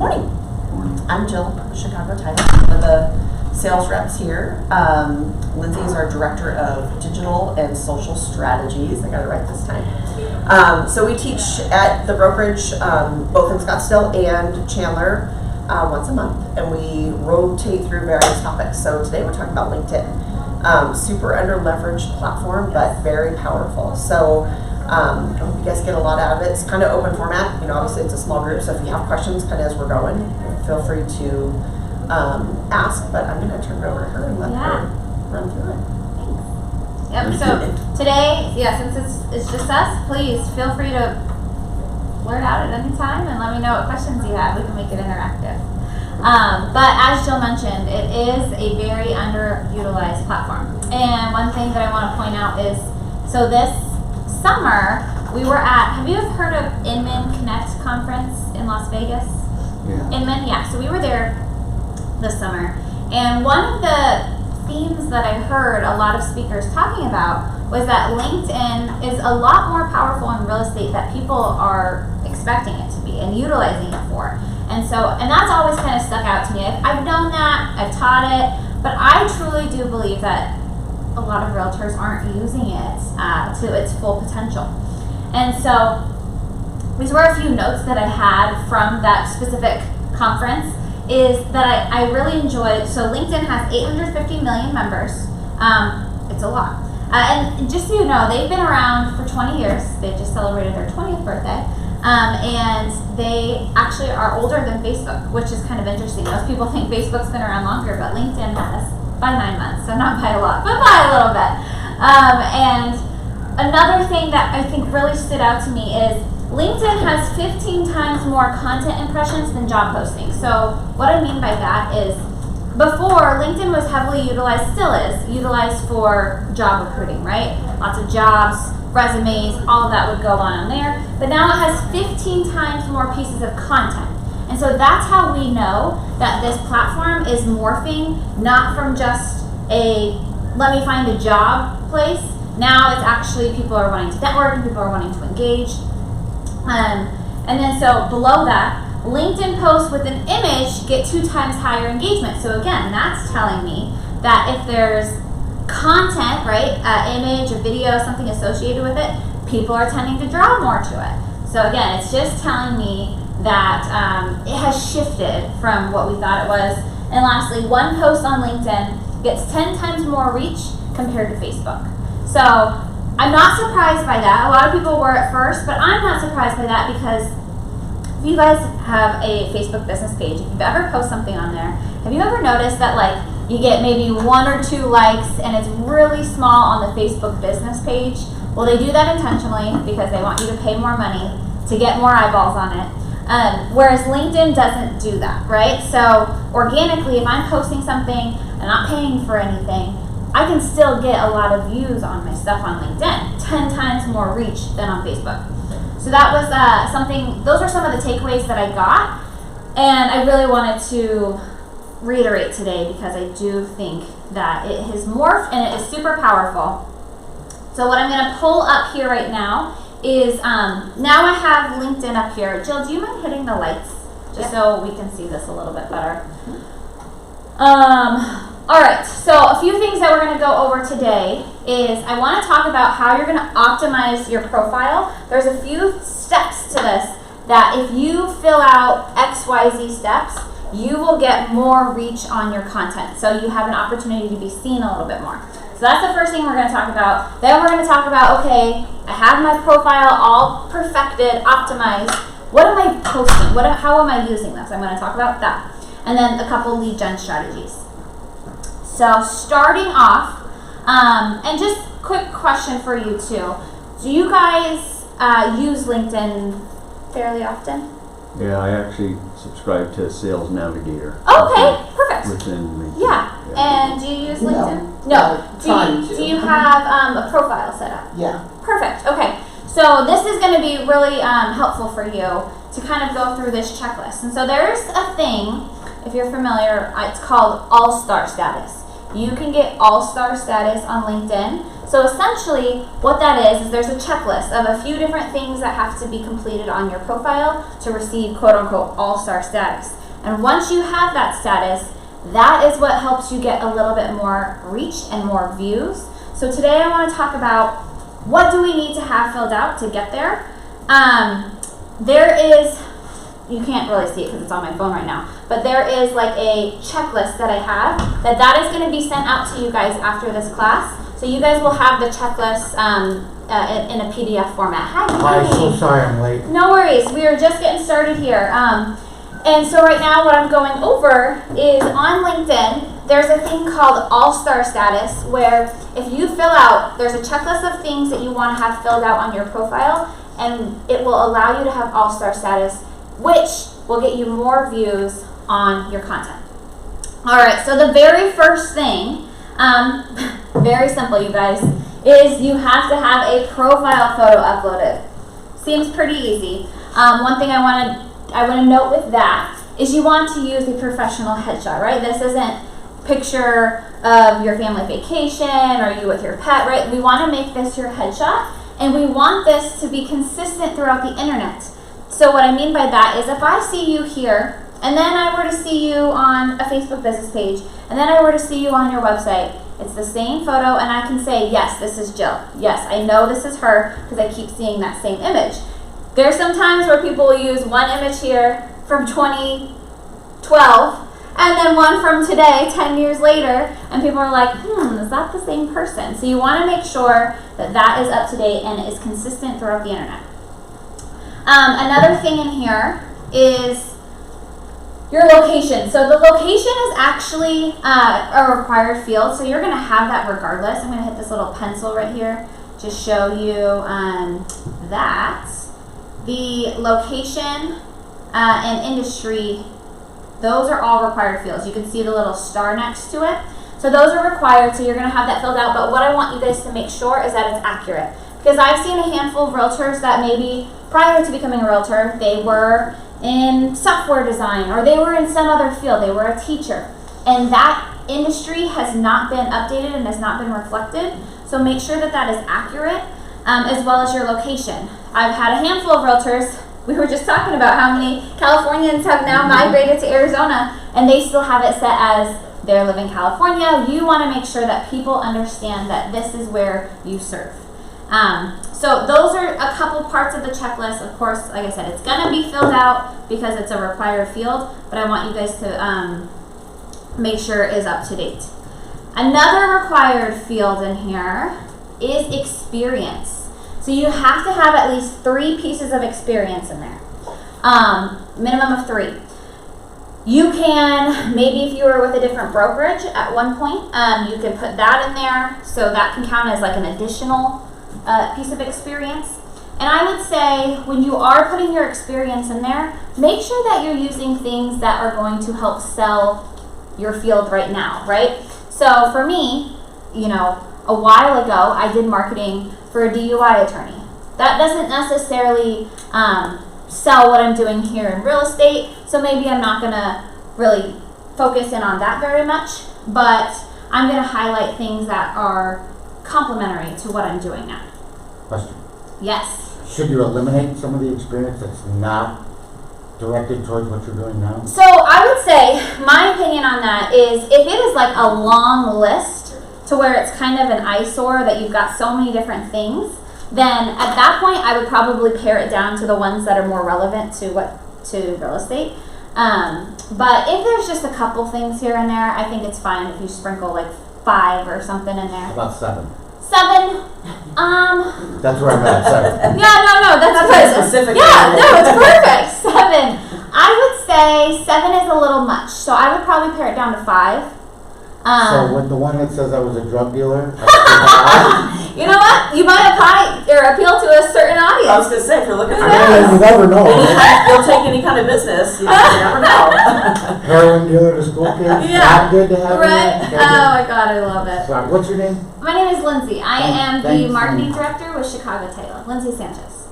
Morning. I'm Jill, Chicago Title, one of the sales reps here. Lindsay is our Director of Digital and Social Strategies. I got it right this time. So we teach at the brokerage, both in Scottsdale and Chandler, once a month, and we rotate through various topics. So today we're talking about LinkedIn. Super under-leveraged platform, but very powerful. So I hope you guys get a lot out of it. It's kind of open format. Obviously it's a small group, so if you have questions kind of as we're going, feel free to ask, but I'm going to turn it over to her and let her run through it. Thanks. Yep, so today, since it's just us, please feel free to blurt out at any time and let me know what questions you have. We can make it interactive. But as Jill mentioned, it is a very underutilized platform. And one thing that I want to point out is, so this summer, we were at, have you ever heard of Inman Connect conference in Las Vegas? Yeah. Inman, so we were there this summer. And one of the themes that I heard a lot of speakers talking about was that LinkedIn is a lot more powerful in real estate that people are expecting it to be and utilizing it for. And that's always kind of stuck out to me. I've known that, I've taught it, but I truly do believe that a lot of realtors aren't using it to its full potential. And so these were a few notes that I had from that specific conference, is that I really enjoyed. So LinkedIn has 850 million members. It's a lot. And just so you know, they've been around for 20 years. They just celebrated their 20th birthday. And they actually are older than Facebook, which is kind of interesting. Most people think Facebook's been around longer, but LinkedIn has, by 9 months, so not by a lot, but by a little bit. And another thing that I think really stood out to me is LinkedIn has 15 times more content impressions than job postings. So what I mean by that is, before, LinkedIn was heavily utilized, still is, utilized for job recruiting, right? Lots of jobs, resumes, all of that would go on there. But now it has 15 times more pieces of content. And so that's how we know that this platform is morphing, not from just a let me find a job place. Now it's actually people are wanting to network and people are wanting to engage. And then so below that, LinkedIn posts with an image get 2 times higher engagement. So again, that's telling me that if there's content, right, image, a video, something associated with it, people are tending to draw more to it. So again, it's just telling me that it has shifted from what we thought it was. And lastly, one post on LinkedIn gets 10 times more reach compared to Facebook. So I'm not surprised by that. A lot of people were at first, but I'm not surprised by that, because if you guys have a Facebook business page, if you've ever posted something on there, have you ever noticed that you get maybe 1 or 2 likes and it's really small on the Facebook business page? Well, they do that intentionally because they want you to pay more money to get more eyeballs on it. Whereas LinkedIn doesn't do that, right? So organically, if I'm posting something and not paying for anything, I can still get a lot of views on my stuff on LinkedIn, 10 times more reach than on Facebook. So that was those are some of the takeaways that I got, and I really wanted to reiterate today because I do think that it has morphed and it is super powerful. So what I'm going to pull up here right now is, now I have LinkedIn up here. Jill, do you mind hitting the lights just so we can see this a little bit better? All right, so a few things that we're going to go over today is I want to talk about how you're going to optimize your profile. There's a few steps to this that if you fill out XYZ steps, you will get more reach on your content. So you have an opportunity to be seen a little bit more. So that's the first thing we're going to talk about. Then we're going to talk about, okay, I have my profile all perfected, optimized. What am I posting? How am I using this? I'm going to talk about that. And then a couple lead gen strategies. So starting off, and just quick question for you too. Do you guys use LinkedIn fairly often? Yeah, I actually subscribe to Sales Navigator. Okay, perfect. Within LinkedIn. Yeah. And do you use LinkedIn? No. Do you have a profile set up? Yeah. Perfect. Okay. So this is going to be really helpful for you to kind of go through this checklist. And so there's a thing, if you're familiar, it's called All-Star status. You can get All-Star status on LinkedIn. So essentially, what that is there's a checklist of a few different things that have to be completed on your profile to receive quote-unquote all-star status. And once you have that status, that is what helps you get a little bit more reach and more views. So today I want to talk about what do we need to have filled out to get there. There is, you can't really see it because it's on my phone right now, but there is like a checklist that I have that is going to be sent out to you guys after this class. So you guys will have the checklist in a PDF format. Hi, I'm so sorry I'm late. no worries. We are just getting started here. And so right now what I'm going over is on LinkedIn, there's a thing called All-Star Status where if you fill out, there's a checklist of things that you want to have filled out on your profile, and it will allow you to have All-Star Status, which will get you more views on your content. All right, so the very first thing, very simple, you guys, is you have to have a profile photo uploaded. Seems pretty easy. One thing I want to note with that is you want to use a professional headshot, right? This isn't picture of your family vacation or you with your pet, right? We want to make this your headshot, and we want this to be consistent throughout the internet. So what I mean by that is if I see you here, and then I were to see you on a Facebook business page, and then I were to see you on your website, it's the same photo, and I can say, yes, this is Jill. Yes, I know this is her because I keep seeing that same image. There's some times where people will use one image here from 2012, and then one from today, 10 years later, and people are like, is that the same person? So you want to make sure that that is up to date and is consistent throughout the internet. Another thing in here is your location. So the location is actually a required field, so you're going to have that regardless. I'm going to hit this little pencil right here to show you that the location and industry, those are all required fields. You can see the little star next to it. So those are required, so you're going to have that filled out. But what I want you guys to make sure is that it's accurate. Because I've seen a handful of realtors that maybe prior to becoming a realtor, they were in software design or they were in some other field, they were a teacher. And that industry has not been updated and has not been reflected. So make sure that that is accurate, as well as your location. I've had a handful of realtors. We were just talking about how many Californians have now migrated to Arizona, and they still have it set as they live in California. You want to make sure that people understand that this is where you serve. So those are a couple parts of the checklist. Of course, like I said, it's going to be filled out because it's a required field, but I want you guys to make sure it is up to date. Another required field in here is experience. So you have to have at least 3 pieces of experience in there, minimum of 3. You can, maybe if you were with a different brokerage at one point, you can put that in there, so that can count as like an additional piece of experience. And I would say when you are putting your experience in there, make sure that you're using things that are going to help sell your field right now, right? So for me, a while ago, I did marketing for a DUI attorney. That doesn't necessarily sell what I'm doing here in real estate, so maybe I'm not going to really focus in on that very much, but I'm going to highlight things that are complementary to what I'm doing now. Question. Yes. Should you eliminate some of the experience that's not directed towards what you're doing now? So I would say, my opinion on that is if it is like a long list to where it's kind of an eyesore that you've got so many different things, then at that point I would probably pare it down to the ones that are more relevant to real estate. But if there's just a couple things here and there, I think it's fine if you sprinkle like 5 or something in there. How about 7? 7. That's where I'm at, 7. Yeah, no, that's very good. specific. Yeah, no, it's perfect. 7. I would say 7 is a little much, so I would probably pare it down to 5. So with the one that says I was a drug dealer, You know what? You might apply or appeal to a certain I was audience. going to say, if you're looking for you never know. you'll take any kind of business, you never know. Heroin dealer to school kids, Yeah. not good to have. Right? in Oh that. my God, I love it. Sorry, what's your name? My name is Lindsay. I am the Thanks. marketing director with Chicago Title. Lindsay Sanchez.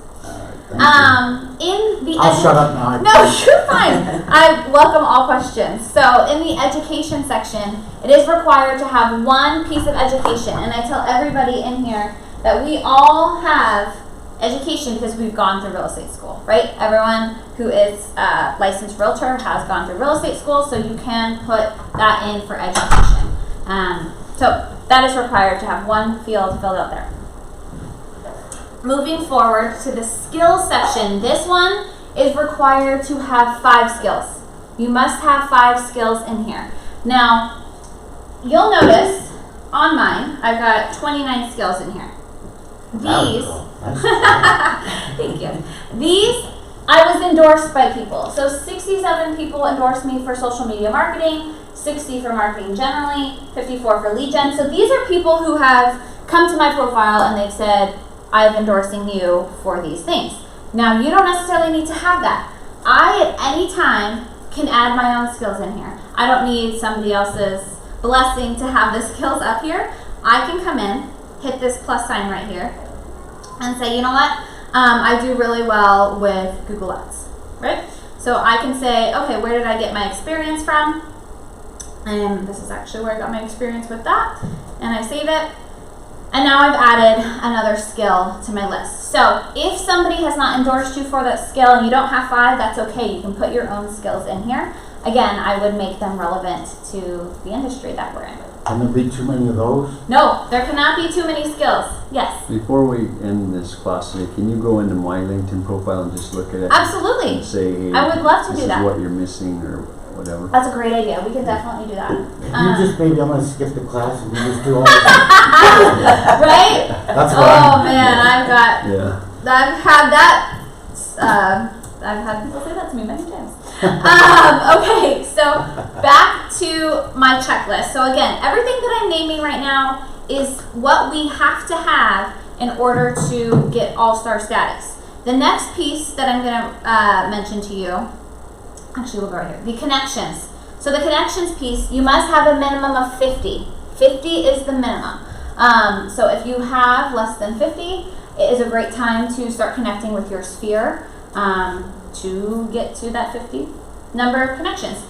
Thank In the I'll shut up now. No, you're fine. I welcome all questions. So in the education section, it is required to have one piece of education. And I tell everybody in here that we all have education because we've gone through real estate school, right? Everyone who is a licensed realtor has gone through real estate school, so you can put that in for education. So that is required to have one field filled out there. Moving forward to the skills section, this one is required to have 5 skills. You must have 5 skills in here. Now, you'll notice on mine, I've got 29 skills in here. These, thank you. These, I was endorsed by people. So 67 people endorsed me for social media marketing, 60 for marketing generally, 54 for lead gen. So these are people who have come to my profile and they've said, I'm endorsing you for these things. Now, you don't necessarily need to have that. I, at any time, can add my own skills in here. I don't need somebody else's blessing to have the skills up here. I can come in, hit this plus sign right here, and say, you know what? I do really well with Google Ads, right? So I can say, okay, where did I get my experience from? And this is actually where I got my experience with that. And I save it. And now I've added another skill to my list. So if somebody has not endorsed you for that skill and you don't have 5, that's okay. You can put your own skills in here. Again, I would make them relevant to the industry that we're in. Can there be too many of those? No, there cannot be too many skills. Yes. Before we end this class today, can you go into my LinkedIn profile and just look at it? Absolutely. And say, hey, I would love to this do that. is what you're missing or whatever. That's a great idea. We can definitely do that. You just maybe I'm gonna skip the class and you just do all this. Right? That's what Oh man, Yeah. I've had that. I've had people say that to me many times. Okay, so back to my checklist. So again, everything that I'm naming right now is what we have to have in order to get all-star status. The next piece that I'm going to mention to you, actually we'll go right here, the connections. So the connections piece, you must have a minimum of 50. 50 is the minimum. So if you have less than 50, it is a great time to start connecting with your sphere to get to that 50 number of connections.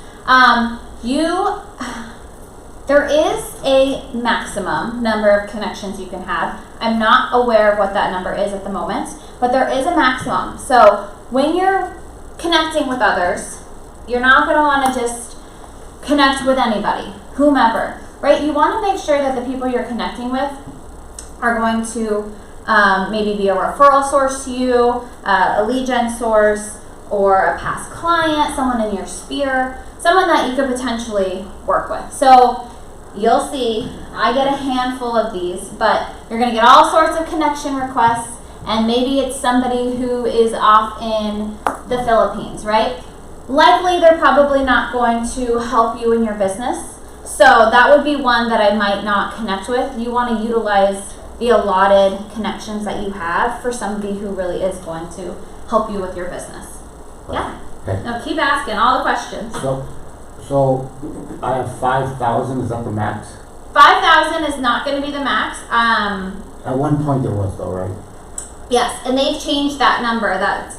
There is a maximum number of connections you can have. I'm not aware of what that number is at the moment, but there is a maximum. So when you're connecting with others, you're not going to want to just connect with anybody, whomever, right? You want to make sure that the people you're connecting with are going to maybe be a referral source to you, a lead gen source, or a past client, someone in your sphere, someone that you could potentially work with. So you'll see, I get a handful of these, but you're going to get all sorts of connection requests, and maybe it's somebody who is off in the Philippines, right? Likely they're probably not going to help you in your business, so that would be one that I might not connect with. You want to utilize the allotted connections that you have for somebody who really is going to help you with your business. Yeah. Okay. No, keep asking all the questions. So I have 5,000, is that the max? 5,000 is not going to be the max. At one point there was though, right? Yes, and they've changed that number.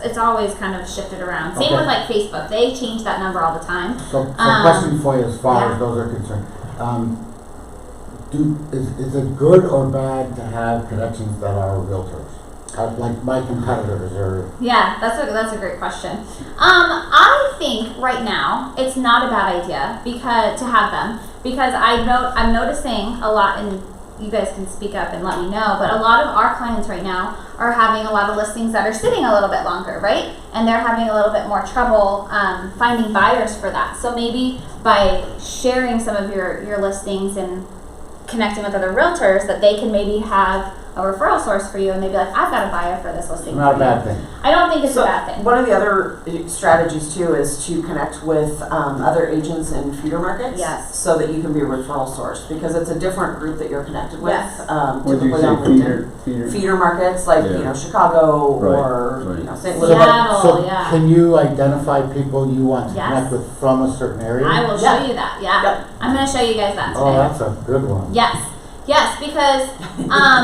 It's always kind of shifted around. Same Okay. with like Facebook. They change that number all the time. So question for you as far yeah. as those are concerned. Is it good or bad to have connections that are realtors? Like my competitors or... Yeah, that's a great question. I think right now it's not a bad idea to have them because I'm noticing a lot, and you guys can speak up and let me know, but a lot of our clients right now are having a lot of listings that are sitting a little bit longer, right? And they're having a little bit more trouble finding buyers for that. So maybe by sharing some of your listings and connecting with other realtors, that they can maybe have a referral source for you, and they'd be like, I've got a buyer for this listing. Not a bad thing. I don't think it's a bad thing. One of the other strategies too is to connect with other agents in feeder markets. Yes. So that you can be a referral source, because it's a different group that you're connected with. Yes. Would you typically on say LinkedIn. feeder? Feeder markets like Yeah. Chicago Right, or right. St. Yeah. Louis. Seattle, yeah. Can you identify people you want to Yes. connect with from a certain area? I will show you that. Yeah. Yep. I'm going to show you guys that today. Oh, that's a good one. Yes, because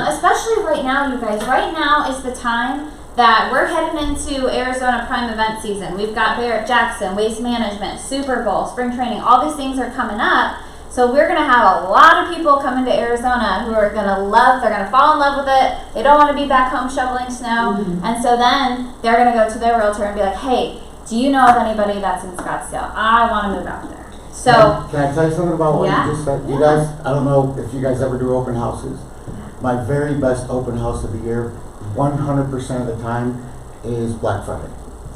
especially right now, you guys, right now is the time that we're heading into Arizona Prime event season. We've got Barrett Jackson, Waste Management, Super Bowl, spring training, all these things are coming up. So we're gonna have a lot of people coming to Arizona who are they're gonna fall in love with it. They don't wanna be back home shoveling snow. And so then they're gonna go to their realtor and be like, hey, do you know of anybody that's in Scottsdale? I wanna move out there. So, Can I tell you something about what Yeah. you just said? You Yeah. guys, I don't know if you guys ever do open houses. My very best open house of the year, 100% of the time, is Black Friday.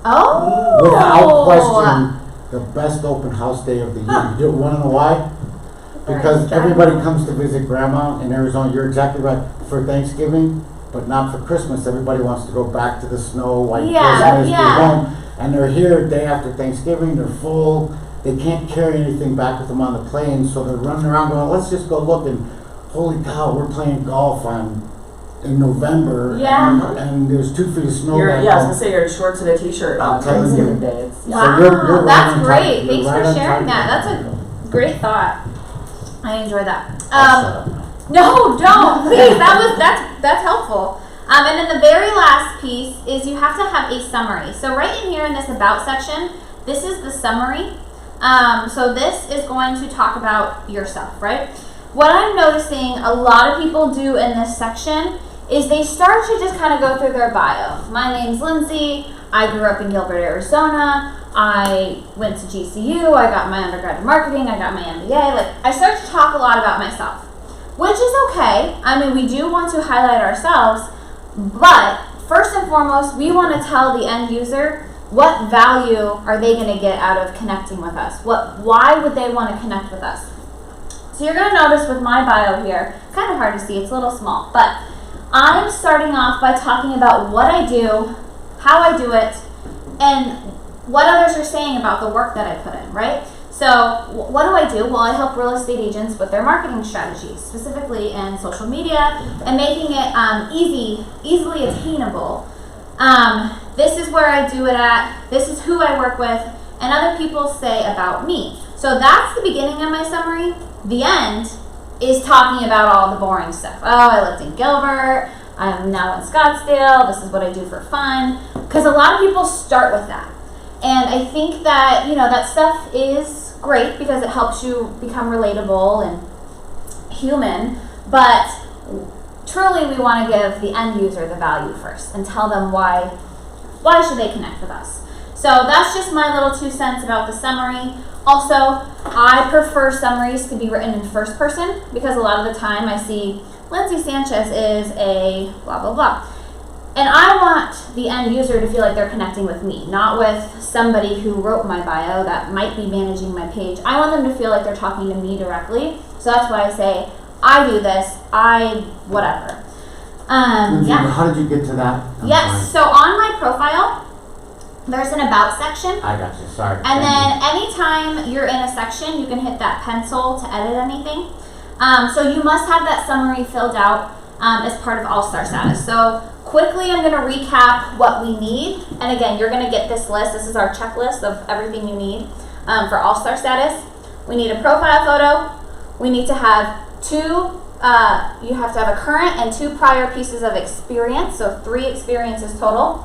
oh! Without question, the best open house day of the year. You want to know why? Because everybody comes to visit grandma in Arizona. You're exactly right. For Thanksgiving, but not for Christmas. Everybody wants to go back to the snow, like Christmas, be home. And they're here day after Thanksgiving. They're full. They can't carry anything back with them on the plane, so they're running around going, let's just go look. And holy cow, we're playing golf in November. Yeah. And there's 2 feet of snow You're, back yeah, I was home. gonna say you're in shorts and a t-shirt on I'm telling Thanksgiving you. Day. It's, yeah. Wow, you're right that's on great. target. Thanks You're right for on sharing target. that. That's a great thought. I enjoy that. I'll shut up. No, don't please. That's helpful. And then the very last piece is you have to have a summary. So right in here in this about section, this is the summary. So this is going to talk about yourself, right? What I'm noticing a lot of people do in this section is they start to just kind of go through their bio. My name's Lindsay. I grew up in Gilbert, Arizona. I went to GCU. I got my undergrad in marketing. I got my MBA. Like, I start to talk a lot about myself, which is okay. I mean, we do want to highlight ourselves, but first and foremost, we want to tell the end user what value are they going to get out of connecting with us. Why would they want to connect with us? So you're going to notice with my bio here, kind of hard to see, it's a little small, but I'm starting off by talking about what I do, how I do it, and what others are saying about the work that I put in, right? So what do I do? Well, I help real estate agents with their marketing strategies, specifically in social media, and making it easily attainable. This is where I do it at, this is who I work with, and other people say about me. So that's the beginning of my summary. The end is talking about all the boring stuff. Oh, I lived in Gilbert, I'm now in Scottsdale, this is what I do for fun. Because a lot of people start with that. And I think that, that stuff is great because it helps you become relatable and human, but truly we want to give the end user the value first and tell them why should they connect with us. So that's just my little 2 cents about the summary. Also, I prefer summaries to be written in first person because a lot of the time I see Lindsay Sanchez is a blah, blah, blah. And I want the end user to feel like they're connecting with me, not with somebody who wrote my bio that might be managing my page. I want them to feel like they're talking to me directly. So that's why I say, I do this, whatever. Lindsay, Yeah. how did you get to that? I'm Yes, so on my profile, there's an about section. sorry. I got you, sorry. And Thank you. then anytime you're in a section, you can hit that pencil to edit anything. So you must have that summary filled out as part of All-Star status. So quickly, I'm going to recap what we need. And again, you're going to get this list. This is our checklist of everything you need for All-Star status. We need a profile photo. We need to have you have to have a current and 2 prior pieces of experience. So 3 experiences total.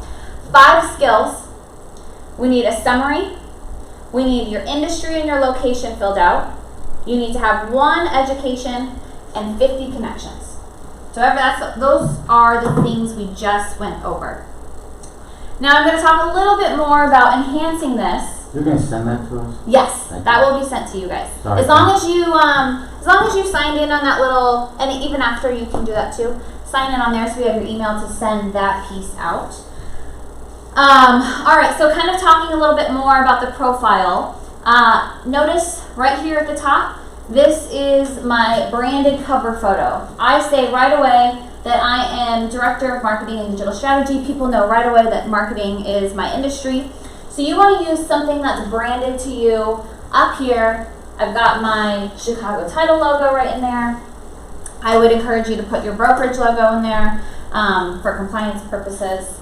5 skills. We need a summary. We need your industry and your location filled out. You need to have 1 education and 50 connections. So those are the things we just went over. Now I'm going to talk a little bit more about enhancing this. You're going to send that to us? Yes, Thank that you. will be sent to you guys. Sorry, As long as you signed in on that little, and even after you can do that too, sign in on there so we have your email to send that piece out. All right, so kind of talking a little bit more about the profile. Notice right here at the top, this is my branded cover photo. I say right away that I am Director of Marketing and Digital Strategy. People know right away that marketing is my industry. So you want to use something that's branded to you. Up here, I've got my Chicago Title logo right in there. I would encourage you to put your brokerage logo in there for compliance purposes.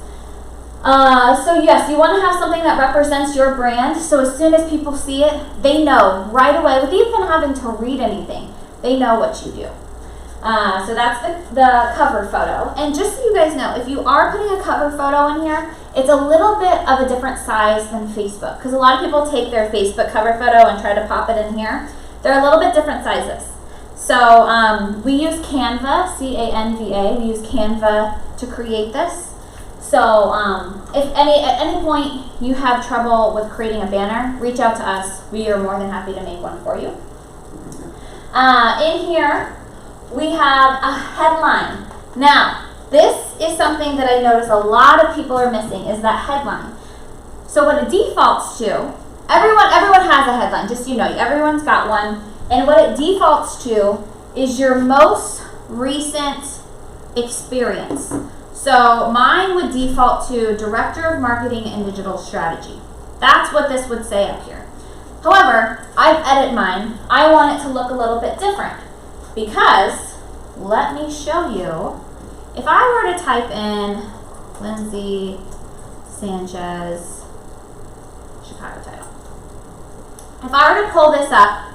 So yes, you want to have something that represents your brand. So as soon as people see it, they know right away, without even having to read anything, they know what you do. So that's the cover photo. And just so you guys know, if you are putting a cover photo in here, it's a little bit of a different size than Facebook, because a lot of people take their Facebook cover photo and try to pop it in here. They're a little bit different sizes. So we use Canva, C-A-N-V-A. We use Canva to create this. So if at any point you have trouble with creating a banner, reach out to us. We are more than happy to make one for you. In here, we have a headline. Now, this is something that I notice a lot of people are missing, is that headline. So what it defaults to, everyone has a headline, just so you know, everyone's got one. And what it defaults to is your most recent experience. So mine would default to Director of Marketing and Digital Strategy. That's what this would say up here. However, I've edited mine. I want it to look a little bit different because, let me show you, if I were to type in Lindsay Sanchez Chicago title, if I were to pull this up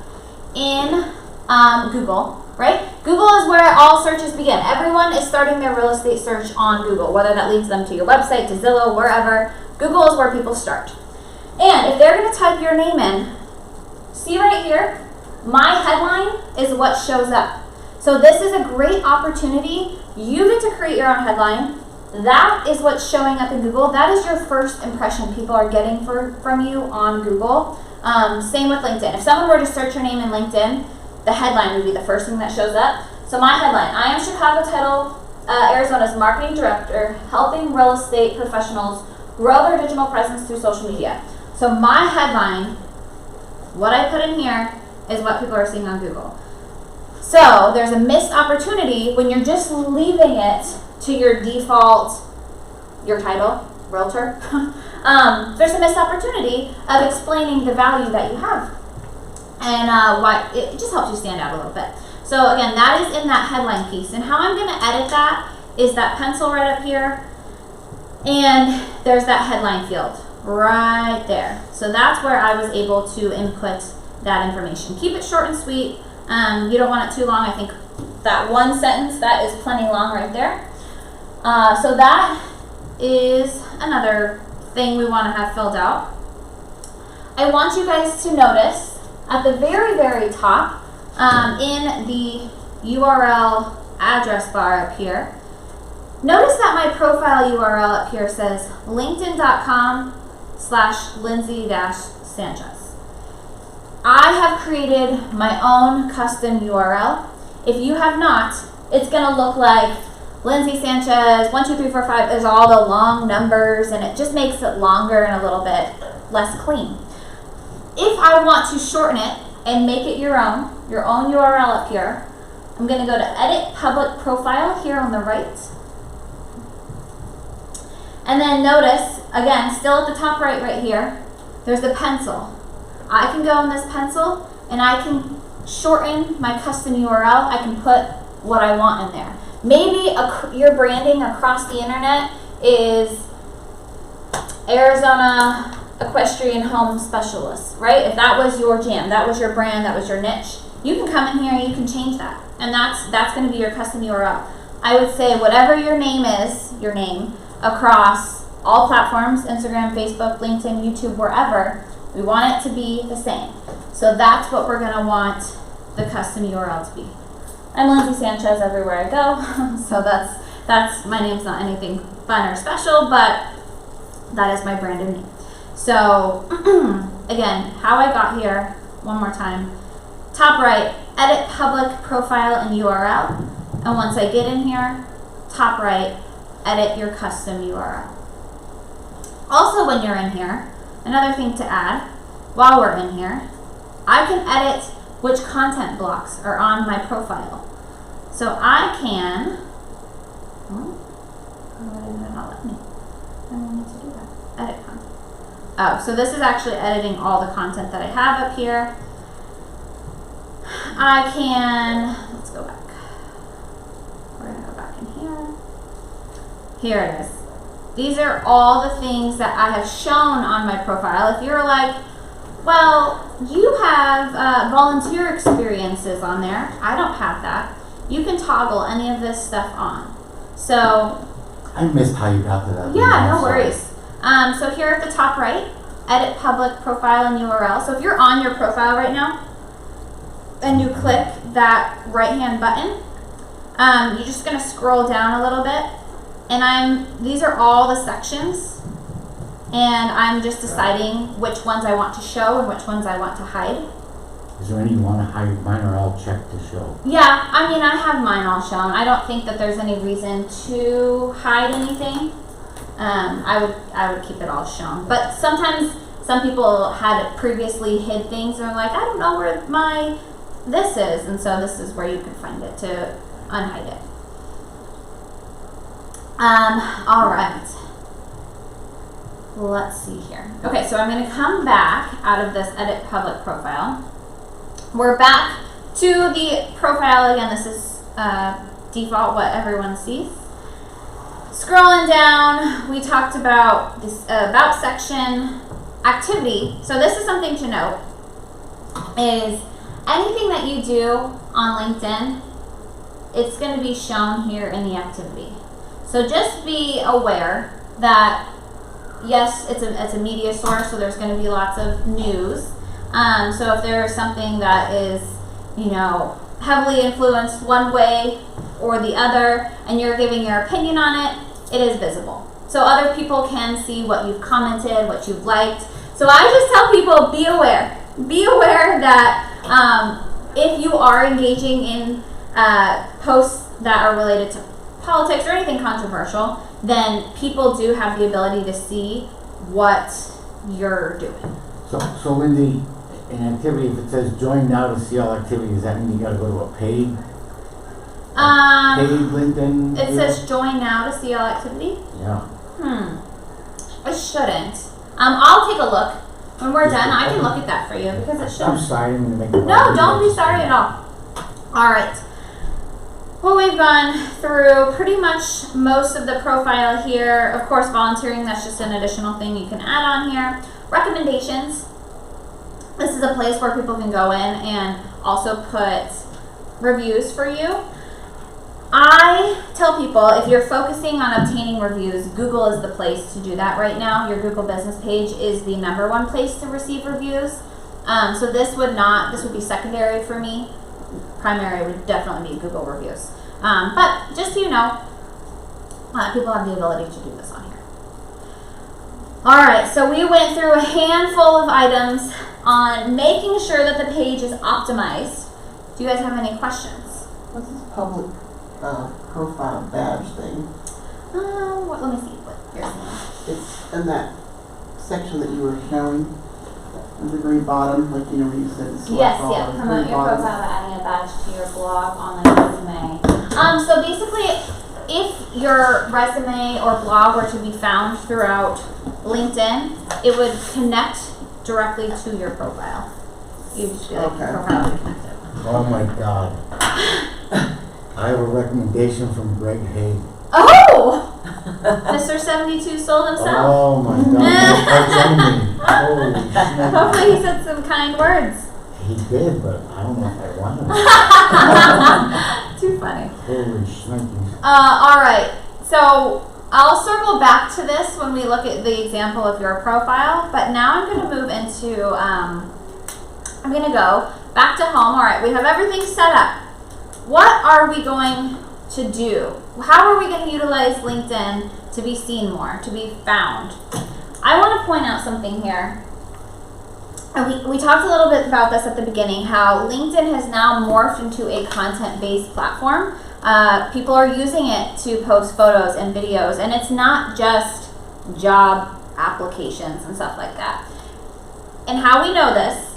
in Google, right? Google is where all searches begin. Everyone is starting their real estate search on Google, whether that leads them to your website, to Zillow, wherever. Google is where people start. And if they're going to type your name in, see right here, my headline is what shows up. So this is a great opportunity. You get to create your own headline. That is what's showing up in Google. That is your first impression people are getting from you on Google. Same with LinkedIn. If someone were to search your name in LinkedIn, the headline would be the first thing that shows up. So my headline, I am Chicago Title, Arizona's Marketing Director, helping real estate professionals grow their digital presence through social media. So my headline, what I put in here, is what people are seeing on Google. So there's a missed opportunity when you're just leaving it to your default, your title, realtor. There's a missed opportunity of explaining the value that you have. And why it just helps you stand out a little bit. So again, that is in that headline piece. And how I'm going to edit that is that pencil right up here. And there's that headline field right there. So that's where I was able to input that information. Keep it short and sweet. You don't want it too long. I think that one sentence, that is plenty long right there. So that is another thing we want to have filled out. I want you guys to notice at the very, very top, in the URL address bar up here, notice that my profile URL up here says linkedin.com/Lindsay-Sanchez. I have created my own custom URL. If you have not, it's going to look like Lindsay Sanchez 12345 is all the long numbers, and it just makes it longer and a little bit less clean. If I want to shorten it and make it your own URL up here, I'm going to go to Edit Public Profile here on the right. And then notice, again, still at the top right here, there's the pencil. I can go in this pencil and I can shorten my custom URL. I can put what I want in there. Maybe your branding across the internet is Arizona Equestrian Home Specialist, right? If that was your jam, that was your brand, that was your niche, you can come in here and you can change that. And that's going to be your custom URL. I would say whatever your name is, your name, across all platforms, Instagram, Facebook, LinkedIn, YouTube, wherever, we want it to be the same. So that's what we're going to want the custom URL to be. I'm Lindsay Sanchez everywhere I go, so that's my name's not anything fun or special, but that is my branded name. So again, how I got here, one more time, top right, edit public profile and URL, and once I get in here, top right, edit your custom URL. Also when you're in here, another thing to add, while we're in here, I can edit which content blocks are on my profile. So I can, why did it not let me? I don't need to do that. Edit content. Oh, so this is actually editing all the content that I have up here. I can, let's go back. We're gonna go back in here. Here it is. These are all the things that I have shown on my profile. If you're like, well, you have volunteer experiences on there. I don't have that. you can toggle any of this stuff on. So I missed how you got to that. yeah, no Sorry. worries. So here at the top right, edit public profile and URL. So if you're on your profile right now and you click that right hand button, you're just gonna scroll down a little bit, and these are all the sections, and I'm just deciding which ones I want to show and which ones I want to hide. Is there any you want to hide? Mine are all checked to show. Yeah, I mean, I have mine all shown. I don't think that there's any reason to hide anything. I would keep it all shown. But sometimes some people had previously hid things and are like, I don't know where my this is, and so this is where you can find it to unhide it. All right. Let's see here. Okay, so I'm going to come back out of this edit public profile. We're back to the profile again. This is default, what everyone sees. Scrolling down, we talked about this about section activity. So this is something to note, is anything that you do on LinkedIn, it's going to be shown here in the activity. So just be aware that yes, it's a media source, so there's going to be lots of news. So if there's something that is, heavily influenced one way or the other, and you're giving your opinion on it, it is visible. So other people can see what you've commented, what you've liked. So I just tell people, be aware. Be aware that if you are engaging in posts that are related to politics or anything controversial, then people do have the ability to see what you're doing. So Lindsay, in activity, if it says join now to see all activity, does that mean you got to go to a paid LinkedIn? It says join now to see all activity. Yeah. It shouldn't. I'll take a look when we're done. I can look at that for you because it shouldn't. I'm sorry, I'm going to make it. No, don't be sorry at all. All right. Well, we've gone through pretty much most of the profile here. Of course, volunteering, that's just an additional thing you can add on here. Recommendations. This is a place where people can go in and also put reviews for you. I tell people, if you're focusing on obtaining reviews, Google is the place to do that right now. Your Google business page is the #1 place to receive reviews. So this would be secondary for me. Primary would definitely be Google reviews. But just so you know, people have the ability to do this on here. All right, so we went through a handful of items on making sure that the page is optimized. Do you guys have any questions? What's this public profile badge thing? Let me see. Here's one. It's in that section that you were showing at the very bottom, like where you said select Yes, all, yeah. the Promote very your bottom. profile by adding a badge to your blog, online resume. So basically, if your resume or blog were to be found throughout LinkedIn, it would connect directly to your profile. You'd just be like, Okay. your profile would be connected. Oh my God. I have a recommendation from Greg Hay. Oh! Mr. 72 sold himself. Oh my God. Holy shit. Hopefully he said some kind words. He did, but I don't know if I want him. Too funny. Holy shnikes. All right. So I'll circle back to this when we look at the example of your profile, but now I'm going to move into, I'm going to go back to home. All right, we have everything set up. What are we going to do? How are we going to utilize LinkedIn to be seen more, to be found? I want to point out something here. And we talked a little bit about this at the beginning, how LinkedIn has now morphed into a content-based platform. People are using it to post photos and videos, and it's not just job applications and stuff like that. And how we know this,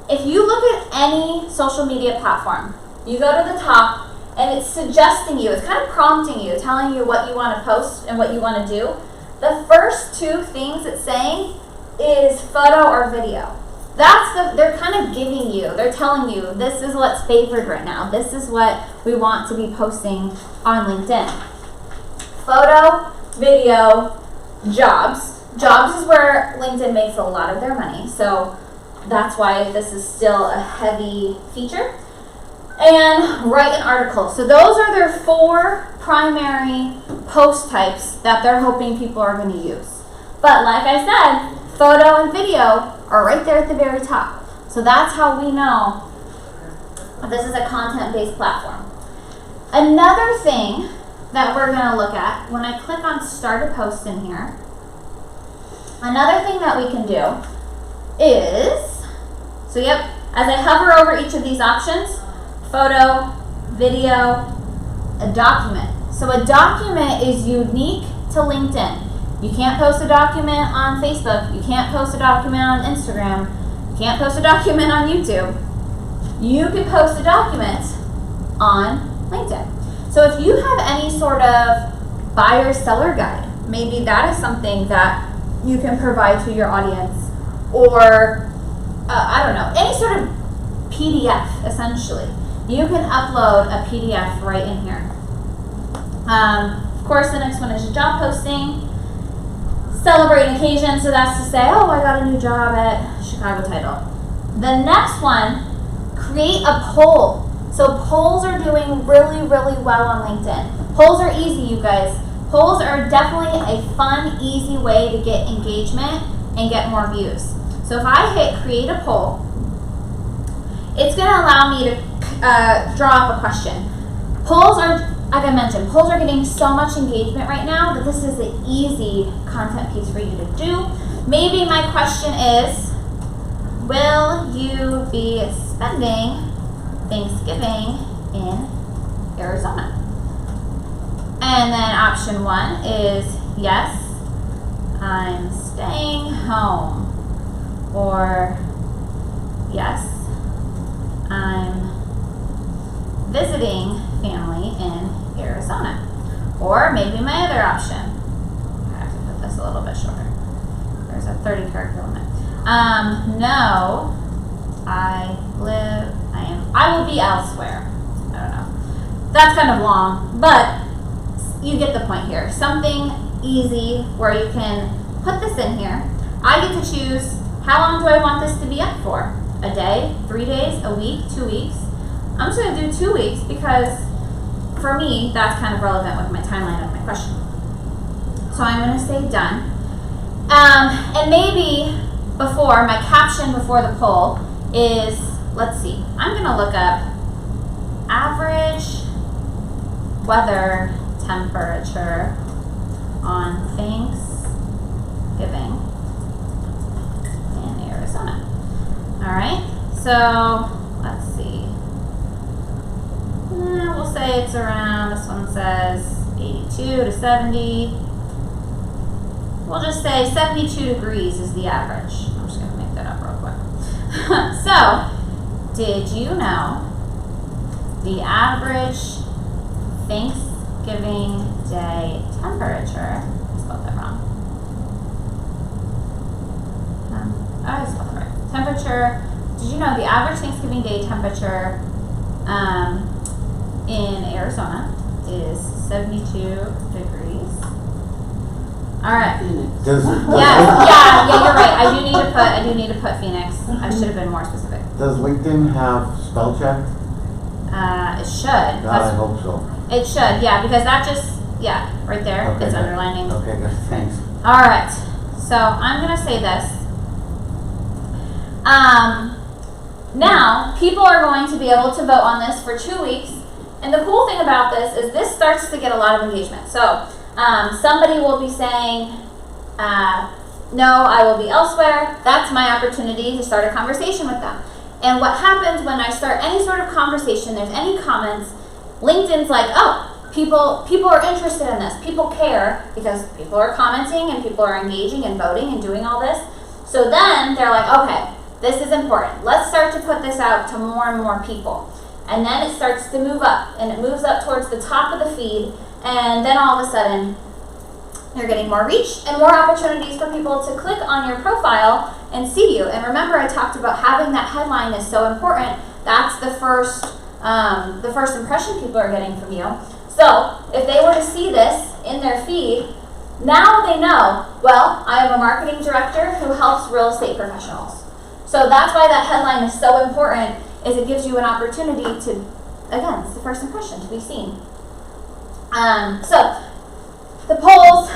if you look at any social media platform, you go to the top and it's suggesting you, it's kind of prompting you, telling you what you want to post and what you want to do. The first two things it's saying is photo or video. They're kind of giving you, they're telling you, this is what's favored right now. This is what we want to be posting on LinkedIn. Photo, video, jobs. Jobs is where LinkedIn makes a lot of their money, so that's why this is still a heavy feature. and write an article. So those are their 4 primary post types that they're hoping people are going to use. But like I said, photo and video are right there at the very top. So that's how we know this is a content-based platform. Another thing that we're going to look at when I click on start a post in here, another thing that we can do is, so yep, as I hover over each of these options, photo, video, a document. So a document is unique to LinkedIn. You can't post a document on Facebook. You can't post a document on Instagram. You can't post a document on YouTube. You can post a document on LinkedIn. So if you have any sort of buyer-seller guide, maybe that is something that you can provide to your audience, or I don't know, any sort of PDF, essentially. You can upload a PDF right in here. Of course, the next one is job posting. Celebrate an occasion, so that's to say, oh, I got a new job at Chicago Title. The next one, create a poll. So polls are doing really, really well on LinkedIn. Polls are easy, you guys. Polls are definitely a fun, easy way to get engagement and get more views. So if I hit create a poll, it's going to allow me to draw up a question. Polls are, like I mentioned, polls are getting so much engagement right now that this is an easy content piece for you to do. Maybe my question is, will you be spending Thanksgiving in Arizona? And then option 1 is, yes, I'm staying home. Or, yes, I'm visiting family in Arizona. Or maybe my other option, I have to put this a little bit shorter. There's a 30 character limit. No, I will be elsewhere. I don't know. That's kind of long, but you get the point here. Something easy where you can put this in here. I get to choose, how long do I want this to be up for? A day, 3 days, a week, 2 weeks? I'm just going to do 2 weeks because for me, that's kind of relevant with my timeline of my question. So I'm going to say done. And maybe before, my caption before the poll is, let's see, I'm going to look up average weather temperature on Thanksgiving in Arizona. Alright, so let's see. We'll say it's around, this one says 82 to 70. We'll just say 72 degrees is the average. I'm just going to make that up real quick. So, did you know the average Thanksgiving Day temperature? I spelled that wrong. I spelled it right. Temperature. Did you know the average Thanksgiving Day temperature in Arizona is 72 degrees? All right. Yeah, you're right. I do need to put Phoenix. I should have been more specific. Does LinkedIn have spell check? It should. God, I hope so. It should, yeah, because that just, yeah, right there, Okay, it's good. underlining. Okay, good. Thanks. All right, so I'm gonna say this. Now, people are going to be able to vote on this for 2 weeks, and the cool thing about this is this starts to get a lot of engagement. So, somebody will be saying, no, I will be elsewhere. That's my opportunity to start a conversation with them. And what happens when I start any sort of conversation, there's any comments, LinkedIn's like, oh, people are interested in this. People care because people are commenting and people are engaging and voting and doing all this. So then they're like, okay, this is important. Let's start to put this out to more and more people. And then it starts to move up, and it moves up towards the top of the feed, and then all of a sudden, you're getting more reach and more opportunities for people to click on your profile and see you. And remember, I talked about having that headline is so important. That's the first impression people are getting from you. So if they were to see this in their feed, now they know, well, I am a marketing director who helps real estate professionals. So that's why that headline is so important, is it gives you an opportunity to again, it's the first impression to be seen. So the polls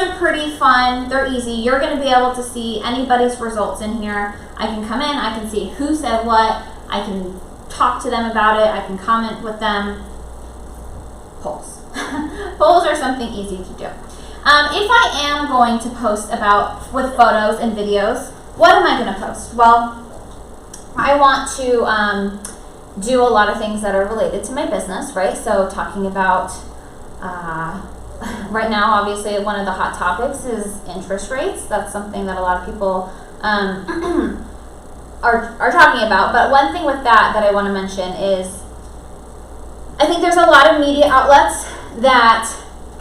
are pretty fun. They're easy. You're going to be able to see anybody's results in here. I can come in, I can see who said what, I can talk to them about it, I can comment with them. Polls. Polls are something easy to do. If I am going to post with photos and videos, what am I going to post? Well, I want to do a lot of things that are related to my business, right? So talking about, right now, obviously, one of the hot topics is interest rates. That's something that a lot of people are talking about. But one thing with that I want to mention is, I think there's a lot of media outlets that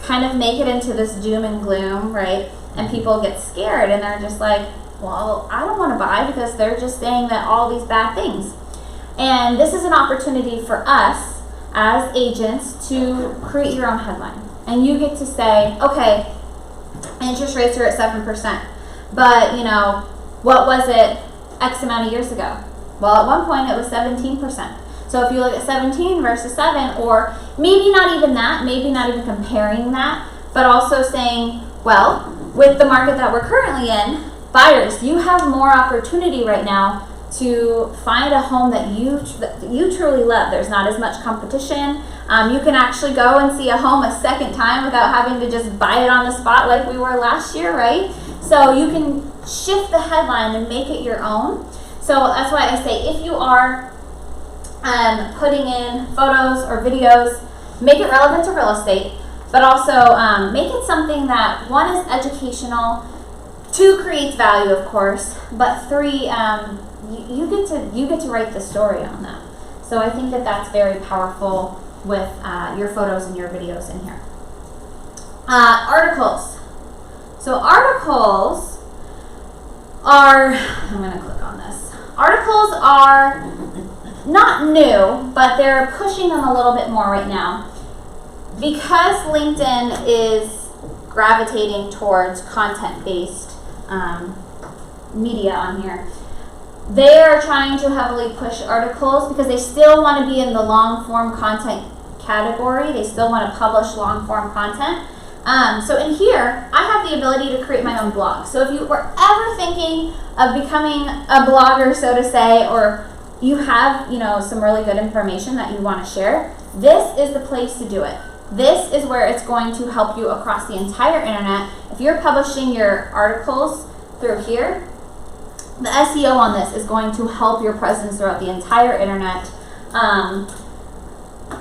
kind of make it into this doom and gloom, right? And people get scared and they're just like, well, I don't want to buy because they're just saying that all these bad things. And this is an opportunity for us as agents to create your own headline. And you get to say, okay, interest rates are at 7%, but what was it X amount of years ago? Well, at one point it was 17%. So if you look at 17 versus 7, or maybe not even that, maybe not even comparing that, but also saying, well, with the market that we're currently in, buyers, you have more opportunity right now to find a home that you truly love. There's not as much competition. You can actually go and see a home a second time without having to just buy it on the spot like we were last year, right? So you can shift the headline and make it your own. So that's why I say, if you are putting in photos or videos, make it relevant to real estate, but also make it something that, one, is educational, 2, creates value, of course, but 3, you get to write the story on that. So I think that that's very powerful with your photos and your videos in here. Articles. So articles are, I'm going to click on this. Articles are not new, but they're pushing them a little bit more right now. Because LinkedIn is gravitating towards content-based media on here, they are trying to heavily push articles because they still want to be in the long-form content category. They still want to publish long-form content. So in here, I have the ability to create my own blog. So if you were ever thinking of becoming a blogger, so to say, or you have, some really good information that you want to share, this is the place to do it. This is where it's going to help you across the entire internet. If you're publishing your articles through here, the SEO on this is going to help your presence throughout the entire internet.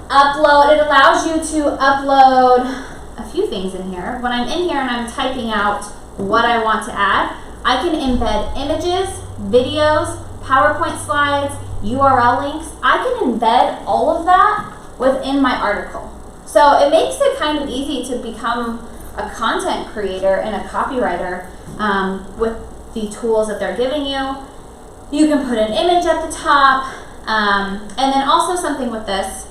Upload, it allows you to upload a few things in here. When I'm in here and I'm typing out what I want to add, I can embed images, videos, PowerPoint slides, URL links. I can embed all of that within my article. So it makes it kind of easy to become a content creator and a copywriter with the tools that they're giving you. You can put an image at the top. And then also something with this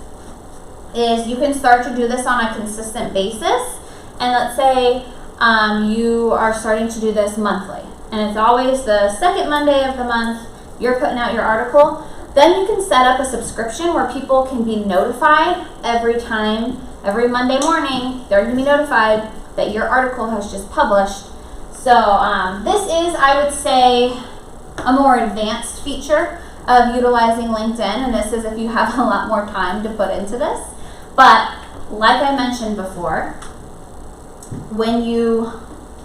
is you can start to do this on a consistent basis. And let's say you are starting to do this monthly. And it's always the second Monday of the month, you're putting out your article. Then you can set up a subscription where people can be notified every time, every Monday morning, they're going to be notified that your article has just published. So this is, I would say, a more advanced feature of utilizing LinkedIn, and this is if you have a lot more time to put into this. But like I mentioned before, when you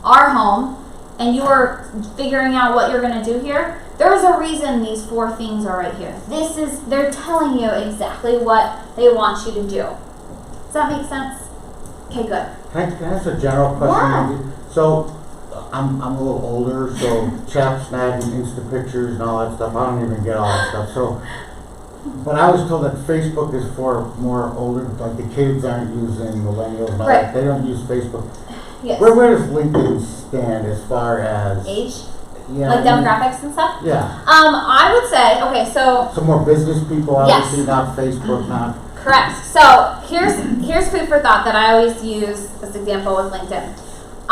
are home and you are figuring out what you're going to do here, there's a reason these 4 things are right here. They're telling you exactly what they want you to do. Does that make sense? Okay, good. Can I ask a general question? Yeah. So, I'm a little older, so chat snag and Insta pictures and all that stuff, I don't even get all that stuff. So, but I was told that Facebook is for more older, like the kids aren't using, millennials and all Right. that, they don't use Facebook. Yes. Where does LinkedIn stand as far as Age? yeah, Like demographics and stuff? Yeah. I would say, okay, so Some more business people, Yes. obviously, not Facebook, not. correct. So here's food for thought that I always use this example with LinkedIn.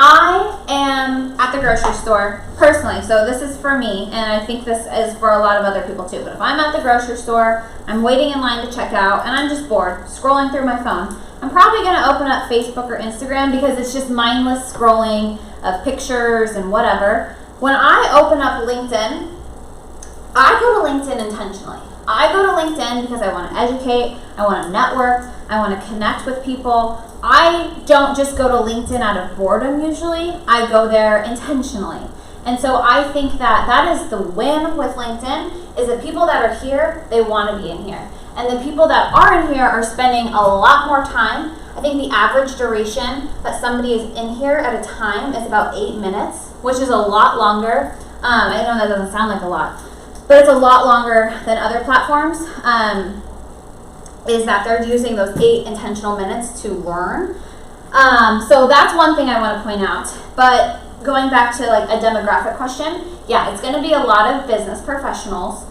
I am at the grocery store personally, so this is for me, and I think this is for a lot of other people too. But if I'm at the grocery store, I'm waiting in line to check out, and I'm just bored, scrolling through my phone, I'm probably going to open up Facebook or Instagram because it's just mindless scrolling of pictures and whatever. When I open up LinkedIn, I go to LinkedIn intentionally. I go to LinkedIn because I want to educate, I want to network, I want to connect with people. I don't just go to LinkedIn out of boredom usually. I go there intentionally. And so I think that that is the win with LinkedIn, is that people that are here, they want to be in here. And the people that are in here are spending a lot more time. I think the average duration that somebody is in here at a time is about 8 minutes, which is a lot longer. I know that doesn't sound like a lot, but it's a lot longer than other platforms. Is that they're using those 8 intentional minutes to learn. So that's one thing I want to point out. But going back to like a demographic question, yeah, it's going to be a lot of business professionals.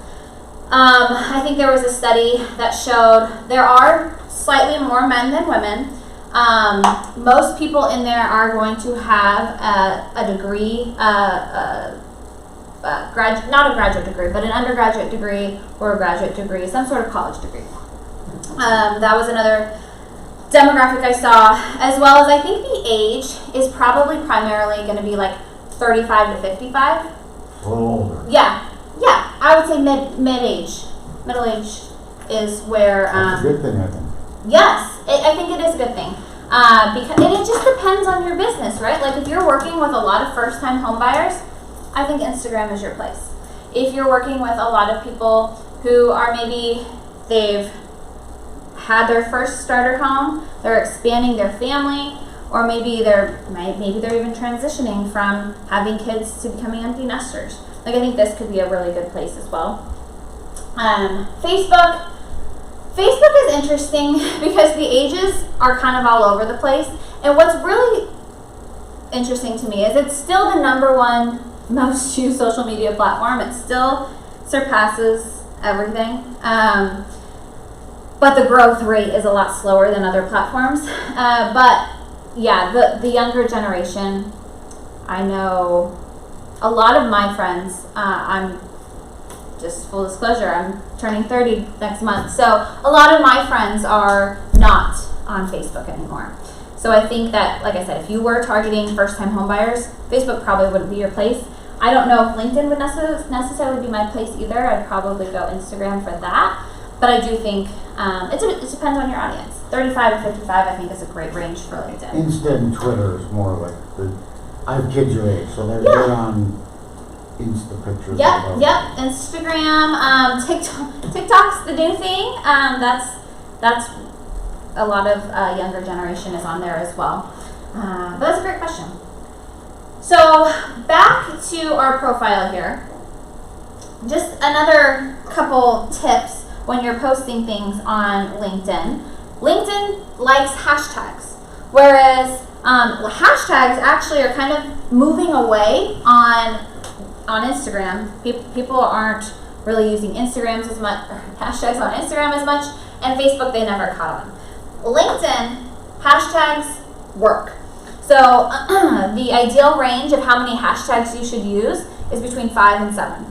I think there was a study that showed there are slightly more men than women. Most people in there are going to have a degree, not a graduate degree, but an undergraduate degree or a graduate degree, some sort of college degree. That was another demographic I saw, as well as I think the age is probably primarily going to be like 35 to 55. A little older. Yeah, I would say mid-age. Middle age is where. That's a good thing, I think. Yes, I think it is a good thing. Because and it just depends on your business, right? Like if you're working with a lot of first-time home buyers, I think Instagram is your place. If you're working with a lot of people who are maybe they've had their first starter home, they're expanding their family, or maybe they're even transitioning from having kids to becoming empty nesters. Like I think this could be a really good place as well. Facebook is interesting because the ages are kind of all over the place. And what's really interesting to me is it's still the #1 most used social media platform. It still surpasses everything. But the growth rate is a lot slower than other platforms. But yeah, the younger generation, I know a lot of my friends, I'm just full disclosure, I'm turning 30 next month. So a lot of my friends are not on Facebook anymore. So I think that, like I said, if you were targeting first-time homebuyers, Facebook probably wouldn't be your place. I don't know if LinkedIn would necessarily be my place either. I'd probably go Instagram for that. But I do think it depends on your audience. 35 to 55, I think, is a great range for LinkedIn. Insta and Twitter is more like I have kids your age, so they're good on Insta pictures. Yep. Instagram, TikTok's the new thing. That's a lot of younger generation is on there as well. But that's a great question. So back to our profile here. Just another couple tips when you're posting things on LinkedIn. LinkedIn likes hashtags, whereas hashtags actually are kind of moving away on Instagram. People aren't really using Instagrams as much, hashtags on Instagram as much, and Facebook they never caught on. LinkedIn, hashtags work. So the ideal range of how many hashtags you should use is between 5 and 7.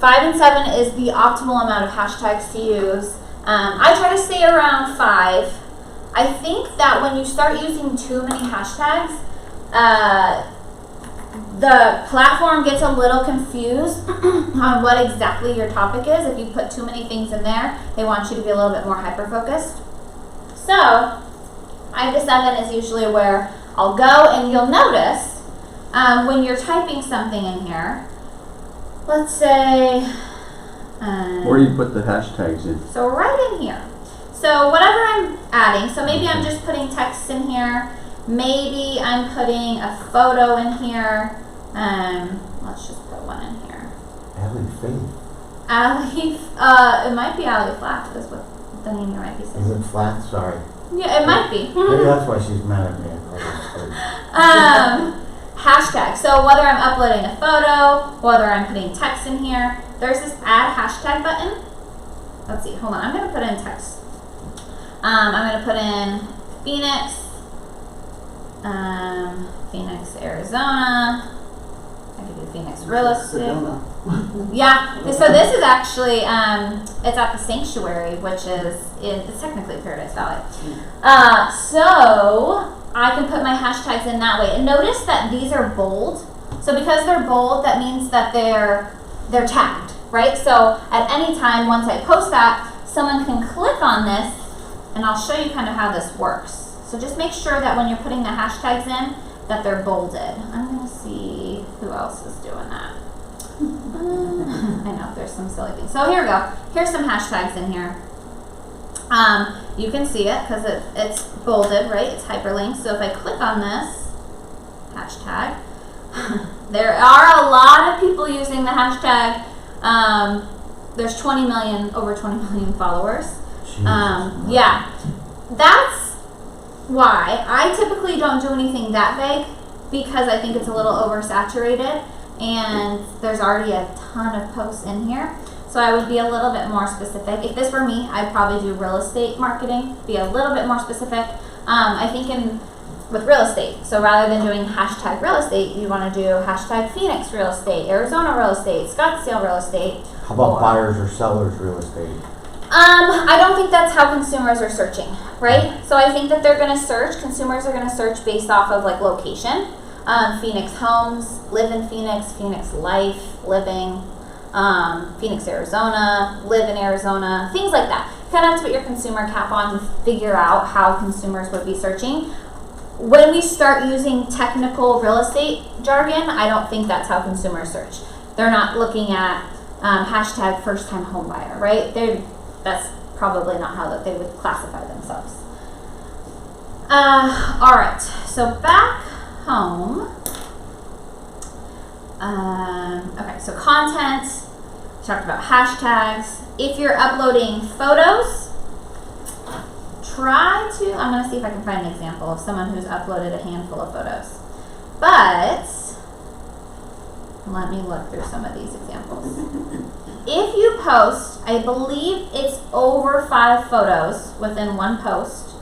5 and 7 is the optimal amount of hashtags to use. I try to stay around 5. I think that when you start using too many hashtags, the platform gets a little confused on what exactly your topic is. If you put too many things in there, they want you to be a little bit more hyper-focused. So 5 to 7 is usually where I'll go, and you'll notice when you're typing something in here, let's say... Where do you put the hashtags in? So right in here. So whatever I'm adding, so maybe I'm just putting text in here, maybe I'm putting a photo in here, let's just put one in here. Allie Faith. Allie, it might be Allie Flack, is what the name you might be saying. Is it Flat? Sorry. Yeah, it might be. Maybe that's why she's mad at me. Hashtag. So whether I'm uploading a photo, whether I'm putting text in here, there's this add hashtag button. Let's see, hold on, I'm gonna put in text. I'm gonna put in Phoenix, Phoenix, Arizona. I could do Phoenix real estate. Sedona. Yeah, so this is actually, it's at the Sanctuary, which is it's technically Paradise Valley. So I can put my hashtags in that way. And notice that these are bold. So because they're bold, that means that they're tagged, right? So at any time, once I post that, someone can click on this, and I'll show you kind of how this works. So just make sure that when you're putting the hashtags in, that they're bolded. I'm gonna see who else is doing that. I know, there's some silly things. So here we go. Here's some hashtags in here. You can see it because it's bolded, right? It's hyperlinked. So if I click on this hashtag, there are a lot of people using the hashtag. There's over 20 million followers. Yeah, that's why I typically don't do anything that big, because I think it's a little oversaturated and there's already a ton of posts in here. So I would be a little bit more specific. If this were me, I'd probably do real estate marketing, be a little bit more specific. I think with real estate, so rather than doing hashtag real estate, you want to do hashtag Phoenix real estate, Arizona real estate, Scottsdale real estate. How about buyers or sellers real estate? I don't think that's how consumers are searching, right? So I think that they're going to search, consumers are going to search based off of like location. Phoenix homes, live in Phoenix, Phoenix life, living, Phoenix, Arizona, live in Arizona, things like that. You kind of have to put your consumer cap on and figure out how consumers would be searching. When we start using technical real estate jargon, I don't think that's how consumers search. They're not looking at hashtag first time home buyer, right? That's probably not how that they would classify themselves. All right, so back home. Okay, so content, we talked about hashtags. If you're uploading photos, I'm going to see if I can find an example of someone who's uploaded a handful of photos. But let me look through some of these examples. If you post, I believe it's over 5 photos within one post,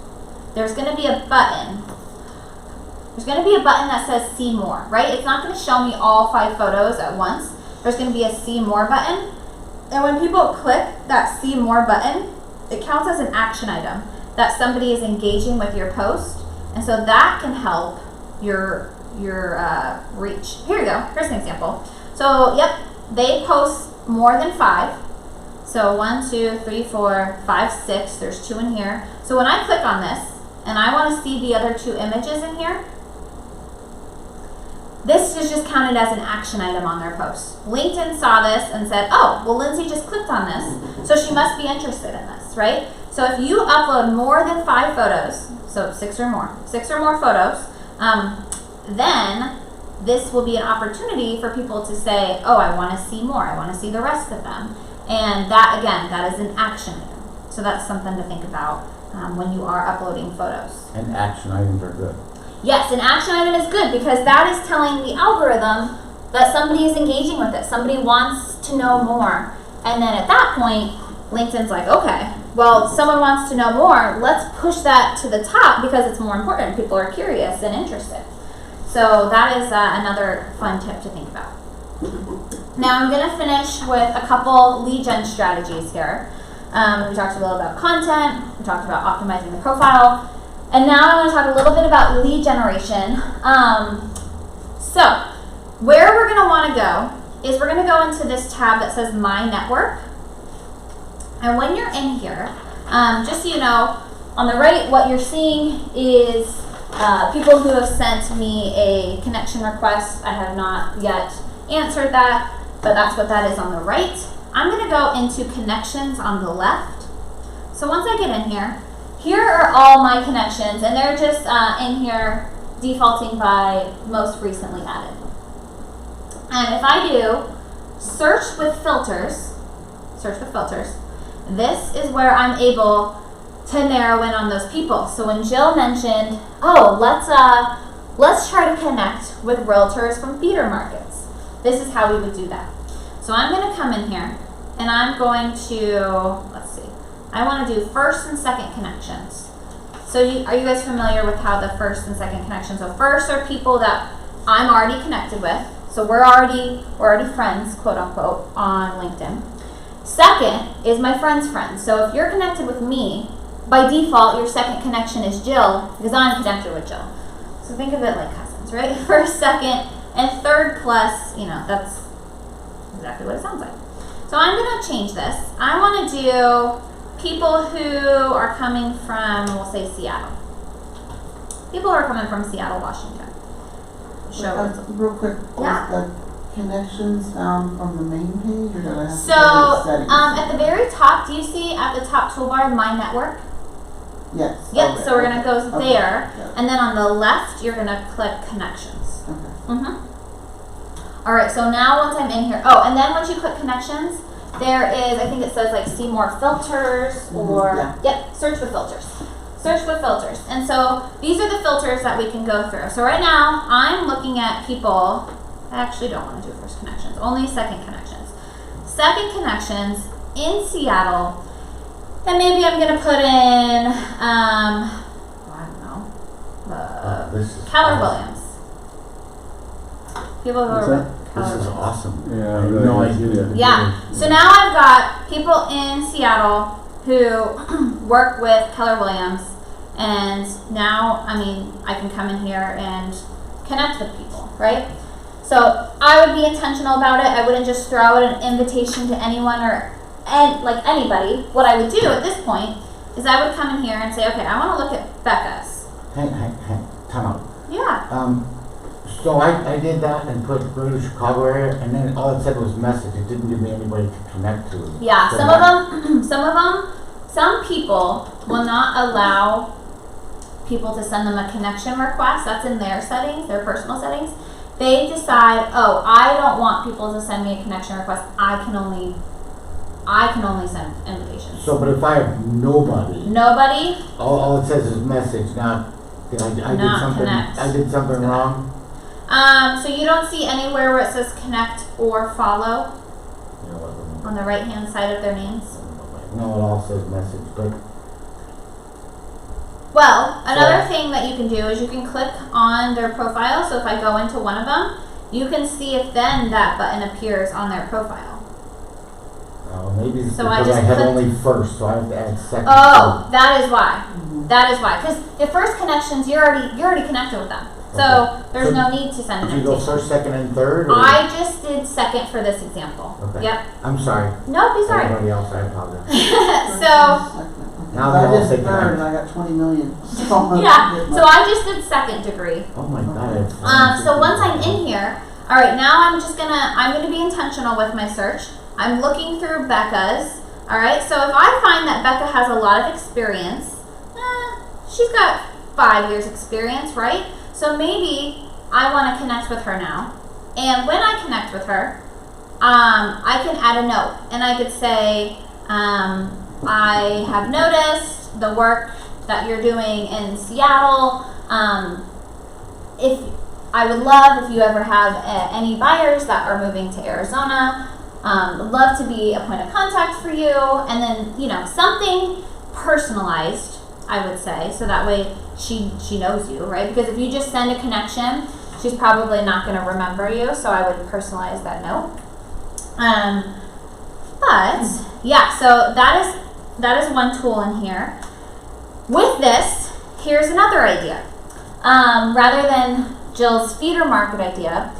there's going to be a button. There's going to be a button that says see more, right? It's not going to show me all 5 photos at once. There's going to be a see more button. And when people click that see more button, it counts as an action item that somebody is engaging with your post. And so that can help your reach. Here you go. Here's an example. So, yep, they post more than 5. So 1, 2, 3, 4, 5, 6. There's 2 in here. So when I click on this and I want to see the other 2 images in here, this is just counted as an action item on their post. LinkedIn saw this and said, oh, well, Lindsay just clicked on this, so she must be interested in this, right? So if you upload more than 5 photos, so 6 or more photos, then this will be an opportunity for people to say, oh, I want to see more. I want to see the rest of them. And that, again, that is an action item. So that's something to think about when you are uploading photos. And action items are good. Yes, an action item is good because that is telling the algorithm that somebody is engaging with it. Somebody wants to know more. And then at that point, LinkedIn's like, okay, well, someone wants to know more. Let's push that to the top because it's more important. People are curious and interested. So that is another fun tip to think about. Now I'm going to finish with a couple lead gen strategies here. We talked a little about content. We talked about optimizing the profile. And now I want to talk a little bit about lead generation. So where we're going to want to go is we're going to go into this tab that says My Network. And when you're in here, just so you know, on the right, what you're seeing is people who have sent me a connection request. I have not yet answered that, but that's what that is on the right. I'm going to go into connections on the left. So once I get in here, here are all my connections, and they're just in here defaulting by most recently added. And if I do search with filters, this is where I'm able to narrow in on those people. So when Jill mentioned, oh, let's try to connect with realtors from feeder markets. This is how we would do that. So I'm going to come in here and I'm going to, let's see, I want to do first and second connections. So are you guys familiar with how the first and second connection? So first are people that I'm already connected with. So we're already friends, quote unquote, on LinkedIn. Second is my friend's friend. So if you're connected with me, by default, your second connection is Jill because I'm connected with Jill. So think of it like cousins, right? First, second, and third plus, that's exactly what it sounds like. So I'm going to change this. I want to do people who are coming from, we'll say Seattle. People who are coming from Seattle, Washington. Real quick, Yeah. the connections found on the main page, or do I have to So, go to the settings? at the very top, do you see at the top toolbar, My Network? Yes. Yep, okay, so we're going to go okay, there. yeah, And then on the left, you're going to click Connections. okay. All right, so now once I'm in here, and then once you click Connections, there is, I think it says like see more filters or, yeah. yep, search with filters. Search with filters. And so these are the filters that we can go through. So right now, I'm looking at people, I actually don't want to do first connections, only second connections. Second connections in Seattle, and maybe I'm going to put in, I don't know, This is Keller awesome. Williams. People who What's are that? with This Keller is Williams. awesome. Yeah, I have right, no yeah. idea. Yeah. So now I've got people in Seattle who work with Keller Williams, and now, I can come in here and connect with people, right? So I would be intentional about it. I wouldn't just throw out an invitation to anyone like anybody. What I would do at this point is I would come in here and say, okay, I want to look at Becca's. Hang, time out. Yeah. So I did that and put Greater Chicago area, and then all it said was message. It didn't give me anybody to connect to. Yeah, So some people will not allow people to send them a connection request. That's in their settings, their personal settings. They decide, I don't want people to send me a connection request. I can only send invitations. So, but if I have nobody, Nobody? all it says is message, not, I did something wrong? So you don't see anywhere where it says connect or follow You know what, on the right hand side of their names? no, it all says message, but Well, another thing that you can do is you can click on their profile. So if I go into one of them, you can see if then that button appears on their profile. maybe it's So I because I just had clicked- only first, so I have to add second. Oh, that is why. Mhm. That is why. Because the first connections, you're already connected with them. So Okay. there's So no need to send an Did you go invitation. first, second, and third? Or? I just did second for this example. Okay. Yep. I'm sorry. No, be sorry. Everybody else, I apologize. So Now I they're all did taken third, out. and I got 20 million. So I'm gonna yeah. get So my- I just did second degree. Oh my god. I have So once I'm in here, all right, now I'm gonna be intentional with my search. I'm looking through Becca's. All right, so if I find that Becca has a lot of experience, she's got 5 years experience, right? So maybe I want to connect with her now. And when I connect with her, I can add a note, and I could say, I have noticed the work that you're doing in Seattle. If I would love if you ever have any buyers that are moving to Arizona, would love to be a point of contact for you. And then, something personalized, I would say, so that way she knows you, right? Because if you just send a connection, she's probably not going to remember you. So I would personalize that note. But yeah, so that is one tool in here. With this, here's another idea. Rather than Jill's feeder market idea,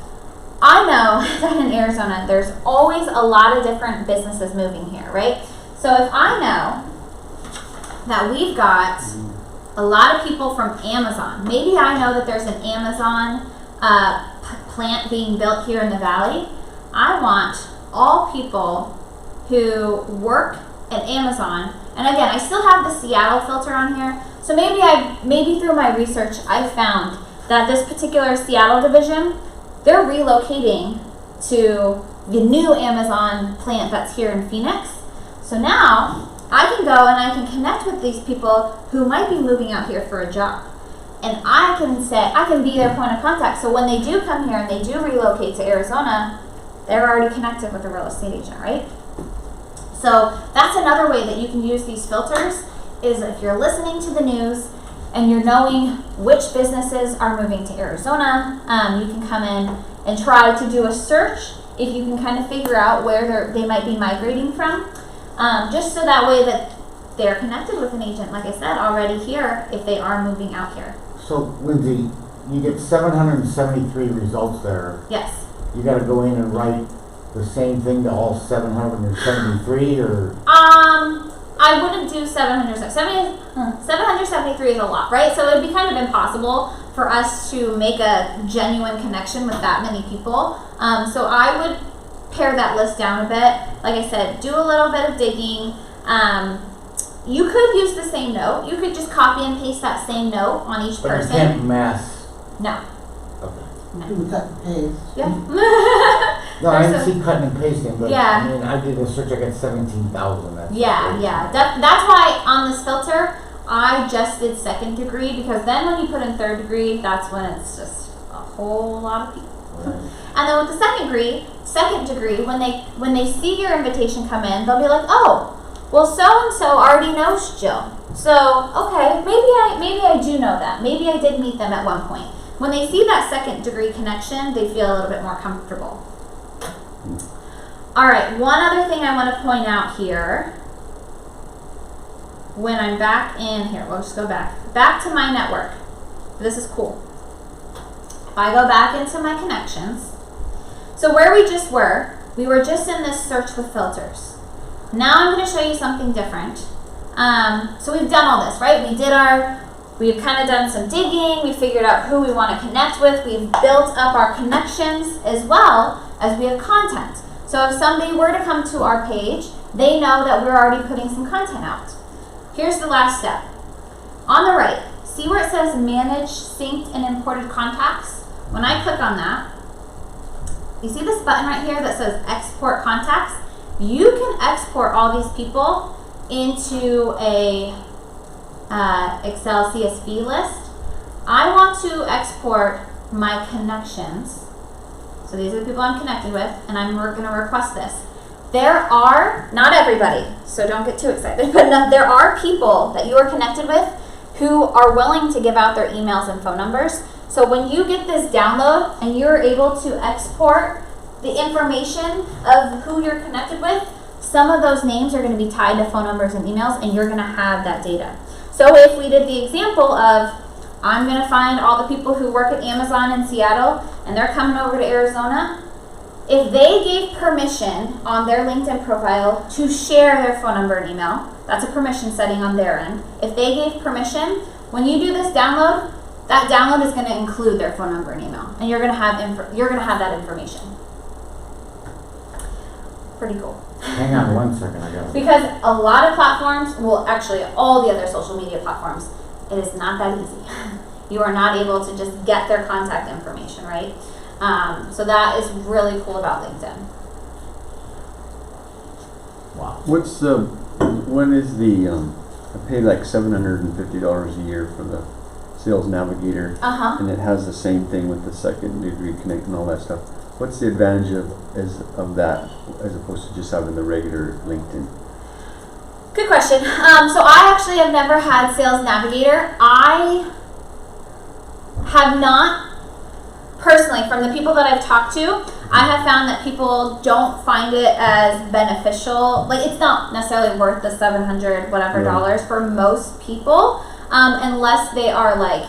I know that in Arizona, there's always a lot of different businesses moving here, right? So if I know that we've got a lot of people from Amazon, maybe I know that there's an Amazon plant being built here in the valley, I want all people who work at Amazon, and again, I still have the Seattle filter on here, so maybe through my research, I found that this particular Seattle division, they're relocating to the new Amazon plant that's here in Phoenix. So now I can go and I can connect with these people who might be moving out here for a job. And I can be their point of contact. So when they do come here and they do relocate to Arizona, they're already connected with a real estate agent, right? So that's another way that you can use these filters is if you're listening to the news and you're knowing which businesses are moving to Arizona, you can come in and try to do a search if you can kind of figure out where they might be migrating from, just so that way that they're connected with an agent, like I said, already here if they are moving out here. So Lindsay, you get 773 results there. Yes. You gotta go in and write the same thing to all 773, or? I wouldn't do 773 is a lot, right? So it would be kind of impossible for us to make a genuine connection with that many people. So I would pare that list down a bit. Like I said, do a little bit of digging. You could use the same note. You could just copy and paste that same note on each But you person. can't mass. No. Okay. You would cut and paste. Yeah. No, I There's didn't see cutting and pasting, but Yeah. I mean, I did a search, I got 17,000. Yeah. That's why on this filter, I just did second degree, because then when you put in third degree, that's when it's just a whole lot of people. Right. And then with the second degree, when they see your invitation come in, they'll be like, oh, well, so and so already knows Jill. So okay, maybe I do know them. Maybe I did meet them at one point. When they see that second degree connection, they feel a little bit more comfortable. All right, one other thing I want to point out here. When I'm back in here, we'll just go back to my network. This is cool. If I go back into my connections, so where we were just in this search with filters. Now I'm going to show you something different. So we've done all this, right? We've kind of done some digging. We figured out who we want to connect with. We've built up our connections as well as we have content. So if somebody were to come to our page, they know that we're already putting some content out. Here's the last step. On the right, see where it says Manage Synced and Imported Contacts? When I click on that, you see this button right here that says Export Contacts? You can export all these people into a Excel CSV list. I want to export my connections. So these are the people I'm connected with, and I'm going to request this. There are, not everybody, so don't get too excited, but there are people that you are connected with who are willing to give out their emails and phone numbers. So when you get this download and you're able to export the information of who you're connected with, some of those names are going to be tied to phone numbers and emails, and you're going to have that data. So if we did the example of, I'm going to find all the people who work at Amazon in Seattle, and they're coming over to Arizona, if they gave permission on their LinkedIn profile to share their phone number and email, that's a permission setting on their end. If they gave permission, when you do this download, that download is going to include their phone number and email, and you're going to have that information. Pretty cool. Hang on one second, I got it. Because a lot of platforms, well, actually all the other social media platforms, it is not that easy. You are not able to just get their contact information, right? So that is really cool about LinkedIn. Wow. What is the, I pay like $750 a year for the Sales Navigator, and it has the same thing with the second degree connect and all that stuff. What's the advantage of that as opposed to just having the regular LinkedIn? Good question. So I actually have never had Sales Navigator. I have not, personally, from the people that I've talked to, I have found that people don't find it as beneficial. Like, it's not necessarily worth the $700 whatever dollars for most people, unless they are like,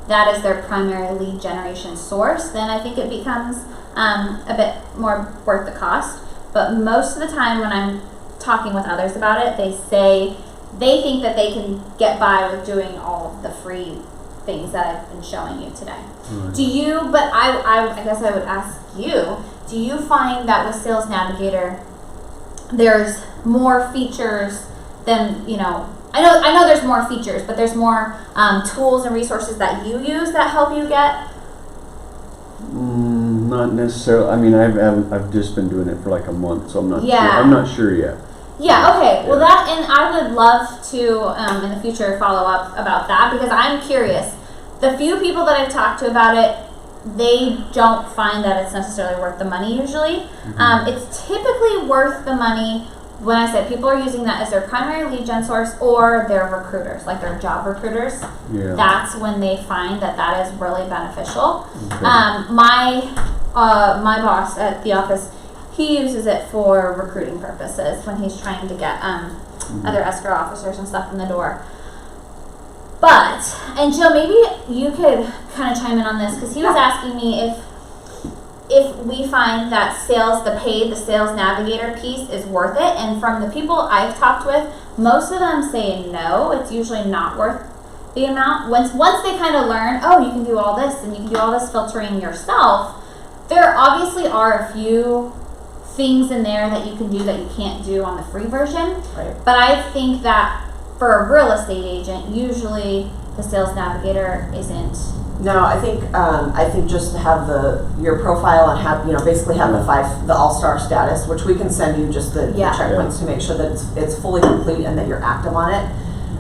that is their primary lead generation source. Then I think it becomes a bit more worth the cost. But most of the time when I'm talking with others about it, they say they think that they can get by with doing all of the free things that I've been showing you today. Do you, but I guess I would ask you, do you find that with Sales Navigator there's more features than, I know there's more features, but there's more tools and resources that you use that help you get? Not necessarily. I mean, I've just been doing it for like a month, so I'm not. Yeah. Sure. I'm not sure yet. Yeah. Okay. Well, and I would love to in the future follow up about that, because I'm curious. The few people that I've talked to about it, they don't find that it's necessarily worth the money usually. It's typically worth the money when I say people are using that as their primary lead gen source or their recruiters, like their job recruiters, Yeah. that's when they find that that is really beneficial. Okay. My boss at the office, he uses it for recruiting purposes when he's trying to get other escrow officers and stuff in the door. But, and Jill, maybe you could kind of chime in on this, because he was asking me if we find that the sales navigator piece is worth it. And from the people I've talked with, most of them say no, it's usually not worth the amount. Once they kind of learn, oh, you can do all this and you can do all this filtering yourself, there obviously are a few things in there that you can do that you can't do on the free version. Right. But I think that for a real estate agent, usually the sales navigator isn't. No, I think just to have your profile and have, basically have the all-star status, which we can send you just the checkpoints to make sure that it's fully complete and that you're active on it.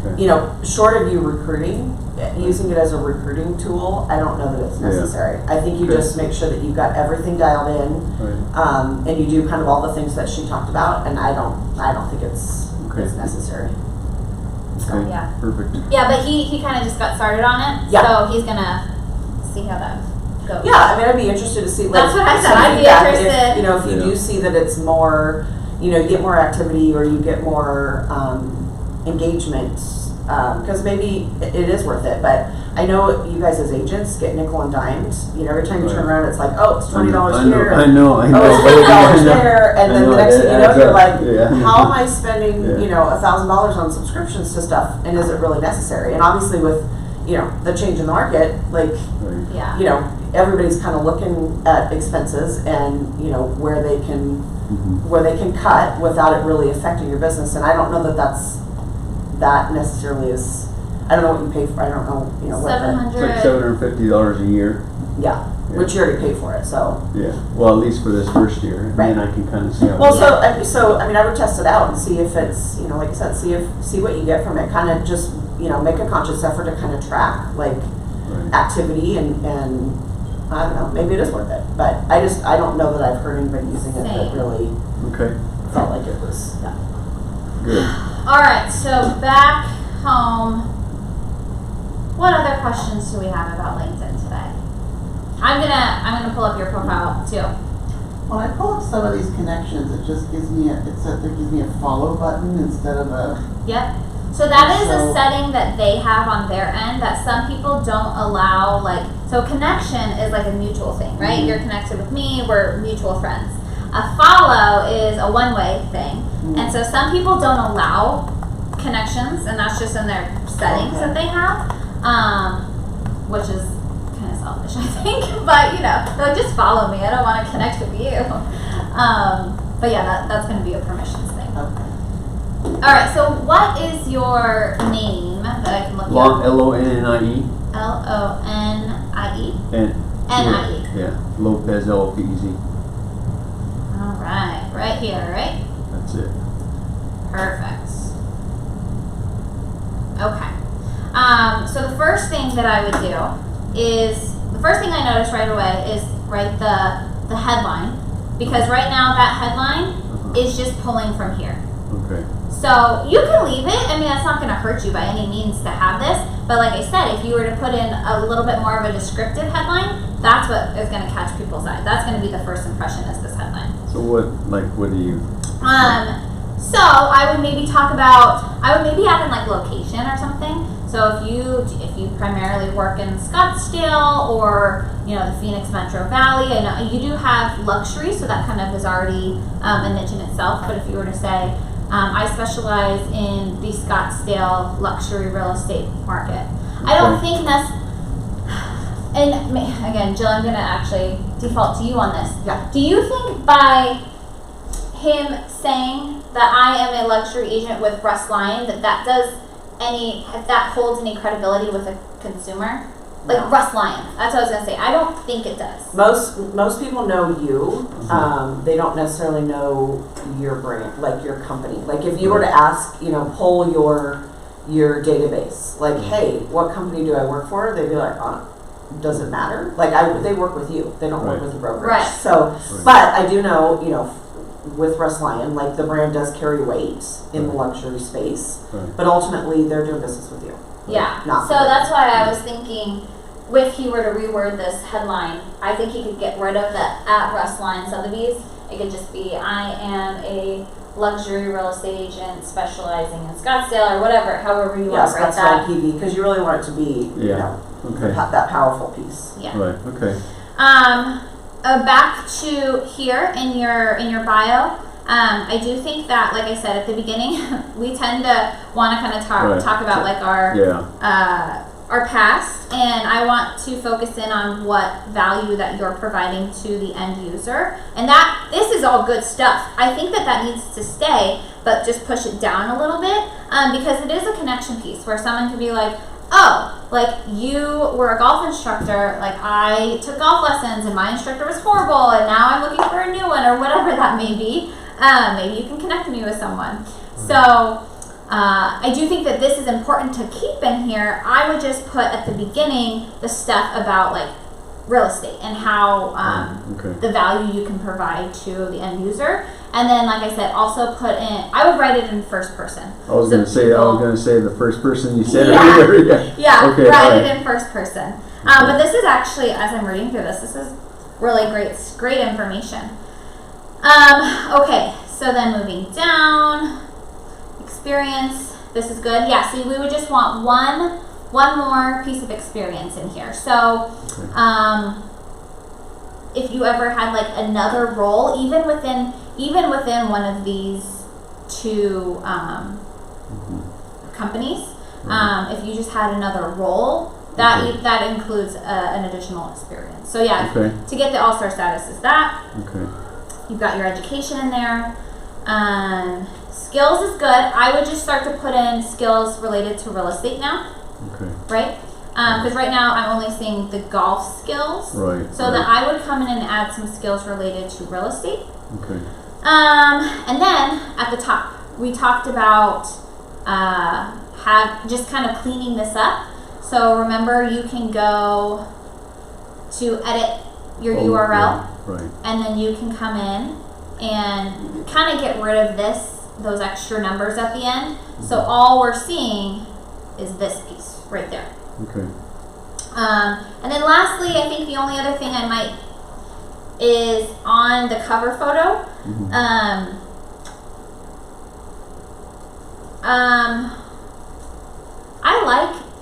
Okay. Short of you recruiting, using it as a recruiting tool, I don't know that it's necessary. I think you just make sure that you've got everything dialed in, Right. and you do kind of all the things that she talked about, and I don't think it's necessary. Okay. Yeah. Perfect. Yeah, but he kind of just got started on it, Yeah. so he's gonna see how that goes. Yeah, I mean, I'd be interested to see. That's what I said, some I'd be feedback interested. If you do see that it's more, you get more activity or you get more engagement, because maybe it is worth it. But I know you guys as agents get nickel and dimed. Every time you turn around, it's like, oh, it's $20 here. I know. Oh, it's $50 there, and then the next thing you know, you're like, Yeah. how am I spending, Yeah. $1,000 on subscriptions to stuff, and is it really necessary? And obviously with, the change in the market, like, Right. Yeah. everybody's kind of looking at expenses and, where they can cut without it really affecting your business. And I don't know that necessarily is, I don't know what you pay for, I don't know, what It's like $700. $750 a year. yeah, which you already paid for it, so. Yeah. Well, at least for this first year, and Right. then I can kind of see how. Well, I would test it out and see if it's, like I said, see what you get from it. Kind of just, make a conscious effort to kind of track like Right. activity and I don't know, maybe it is worth it. But I don't know that I've heard anybody using it that Same. really Okay. felt like it was. Yeah. Good. All right, so back home. What other questions do we have about LinkedIn today? I'm gonna pull up your profile too. When I pull up some of these connections, it just gives me it gives me a follow button instead of a. Yep. So that is a So- setting that they have on their end that some people don't allow. So connection is like a mutual thing, right? You're connected with me, we're mutual friends. A follow is a one-way thing. And so some people don't allow connections, and that's just in their settings that they have, which is kind of selfish, I think. But they're like, just follow me. I don't want to connect with you. But yeah, that's going to be a permissions thing. Okay. All right. So what is your name that I can look up? Lonnie. Lonie. And N-I-E. Yeah. Lopez, Lopez. All right. Right here, right? That's it. Perfect. Okay. So the first thing that I would do is, the first thing I notice right away is write the headline, because right now that headline is just pulling from here. Okay. So you can leave it. I mean, that's not going to hurt you by any means to have this. But like I said, if you were to put in a little bit more of a descriptive headline, that's what is going to catch people's eye. That's going to be the first impression, is this headline. So what do you? So I would maybe add in like location or something. So if you primarily work in Scottsdale or the Phoenix Metro Valley, I know you do have luxury, so that kind of is already a niche in itself. But if you were to say, I specialize in the Scottsdale luxury real estate market, I don't think that's. And again, Jill, I'm going to actually default to you on this. Yeah. Do you think by him saying that I am a luxury agent with Russ Lyon, if that holds any credibility with a consumer? Like No. Russ Lyon, that's what I was gonna say. I don't think it does. Most people know you. They don't necessarily know your brand, like your company. Like if you were to ask, pull your database, like, hey, what company do I work for? They'd be like, does it matter? Like they work with you. They don't work Right. with the brokerage. Right. So, but I do know, with Russ Lyon, like the brand does carry weight in the luxury space, Right. but ultimately they're doing business with you. Yeah. Not So the brand. that's why I was thinking, if he were to reword this headline, I think he could get rid of the at Russ Lyon Sotheby's. It could just be, I am a luxury real estate agent specializing in Scottsdale, or whatever, however you want Yes, to write that's that. why PV, because you really want it to be, you Yeah. know, Okay. that powerful piece. Yeah. Right, okay. Back to here in your bio. I do think that, like I said at the beginning, we tend to want to kind of Right. talk about like our Yeah, our past, and I want to focus in on what value that you're providing to the end user. And that this is all good stuff. I think that needs to stay, but just push it down a little bit, because it is a connection piece where someone could be like, oh, like you were a golf instructor, like I took golf lessons and my instructor was horrible and now I'm looking for a new one, or whatever that may be. Maybe you can connect me with someone. So I do think that this is important to keep in here. I would just put at the beginning the stuff about like real estate and how okay. the value you can provide to the end user. And then, like I said, also put in, I would write it in first person. I was So gonna say the first person you said Yeah. earlier. Yeah. Yeah, Okay, write alright. it in first person. But this is actually, as I'm reading through this is really great information. Okay, so then moving down, experience. This is good. Yeah, so we would just want one more piece of experience in here. So, if you ever had like another role, even within one of these two companies, if you just had another role, that includes an additional experience. So yeah, Okay. to get the all-star status is that. Okay. You've got your education in there. Skills is good. I would just start to put in skills related to real estate now, Okay. right? Because right now I'm only seeing the golf skills. Right. So then I would come in and add some skills related to real estate. Okay. And then at the top, we talked about just kind of cleaning this up. So remember, you can go to edit your URL, Right. and then you can come in and kind of get rid of those extra numbers at the end. So all we're seeing is this piece right there. Okay. And then lastly, I think the only other thing I might is on the cover photo. Mm-hmm.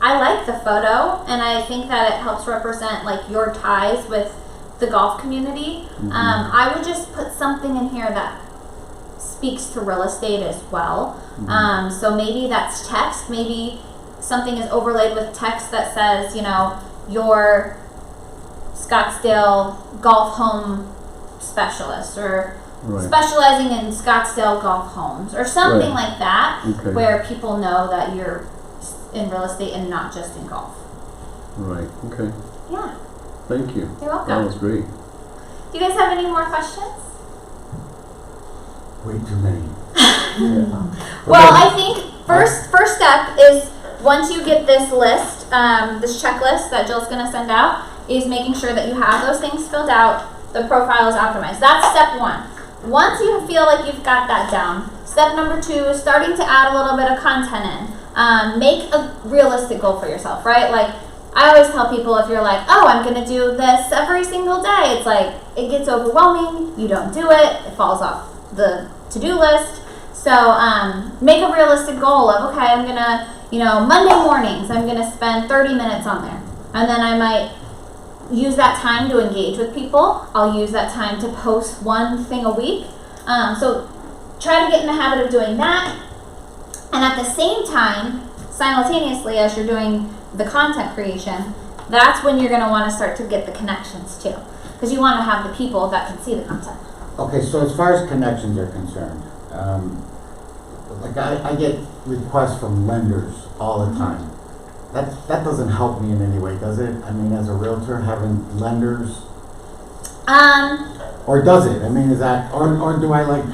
I like the photo, and I think that it helps represent like your ties with the golf community. Mm-hmm. I would just put something in here that speaks to real estate as well. Mm-hmm. So maybe that's text. Maybe something is overlaid with text that says, you know, your Scottsdale golf home specialist, or Right. specializing in Scottsdale golf homes, or something Right. like that, Okay. where people know that you're in real estate and not just in golf. Right. Okay. Yeah, Thank you. you're That welcome. was great. Do you guys have any more questions? Way too many. Well, I think first step is, once you get this list, this checklist that Jill's gonna send out, is making sure that you have those things filled out, the profile is optimized. That's step one. Once you feel like you've got that down, step number 2 is starting to add a little bit of content in. Make a realistic goal for yourself, right? Like, I always tell people, if you're like, oh, I'm gonna do this every single day, it's like, it gets overwhelming, you don't do it, it falls off the to-do list. So make a realistic goal of, okay, I'm gonna, Monday mornings, I'm gonna spend 30 minutes on there. And then I might use that time to engage with people. I'll use that time to post one thing a week. So try to get in the habit of doing that. And at the same time, simultaneously, as you're doing the content creation, that's when you're gonna wanna start to get the connections too. Because you wanna have the people that can see the content. Okay, so as far as connections are concerned, like I get requests from lenders all the time. That doesn't help me in any way, does it? I mean, as a realtor, having lenders, or does it? I mean, is that, or do I, like,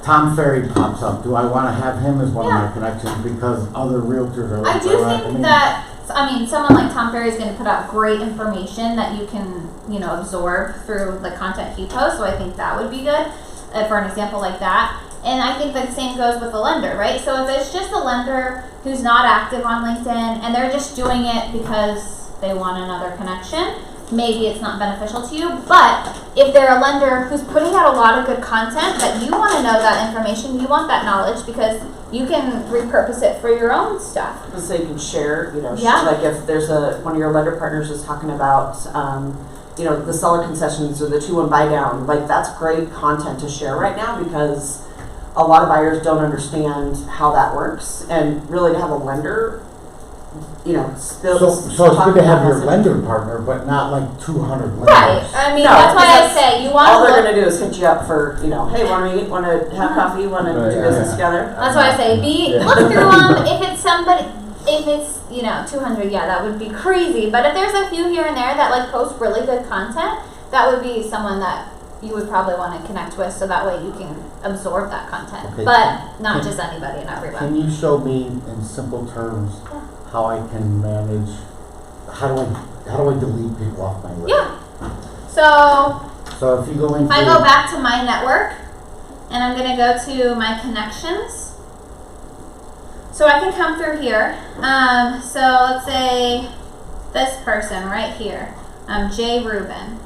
Tom Ferry pops up? Do I want to have him as one of my connections because other realtors are like, I do think that, someone like Tom Ferry is going to put out great information that you can, absorb through the content he posts, so I think that would be good. for an example like that. And I think the same goes with the lender, right? So if it's just a lender who's not active on LinkedIn and they're just doing it because they want another connection, maybe it's not beneficial to you. But if they're a lender who's putting out a lot of good content, that you want to know that information, you want that knowledge because you can repurpose it for your own stuff. So you can share, Yeah. like if there's one of your lender partners is talking about, the seller concessions or the 2-1 buy down, like that's great content to share right now because a lot of buyers don't understand how that works, and really to have a lender, still. So it's good to have your lender partner, but not like 200 lenders. Right. I mean, No, that's why I because say you want All to they're look. gonna do is hit you up for, hey, want to have coffee, want to Right, do yeah, business yeah. together. That's why I say Yeah. look through them. If it's somebody, if it's 200, yeah, that would be crazy. But if there's a few here and there that like post really good content, that would be someone that you would probably want to connect with, so that way you can absorb that content. Okay. But not just anybody and everyone. Can you show me in simple terms how I can manage, how do I delete people off my list? Yeah. So So if you go into. if I go back to my network, and I'm gonna go to my connections. So I can come through here. So let's say this person right here, Jay Rubin.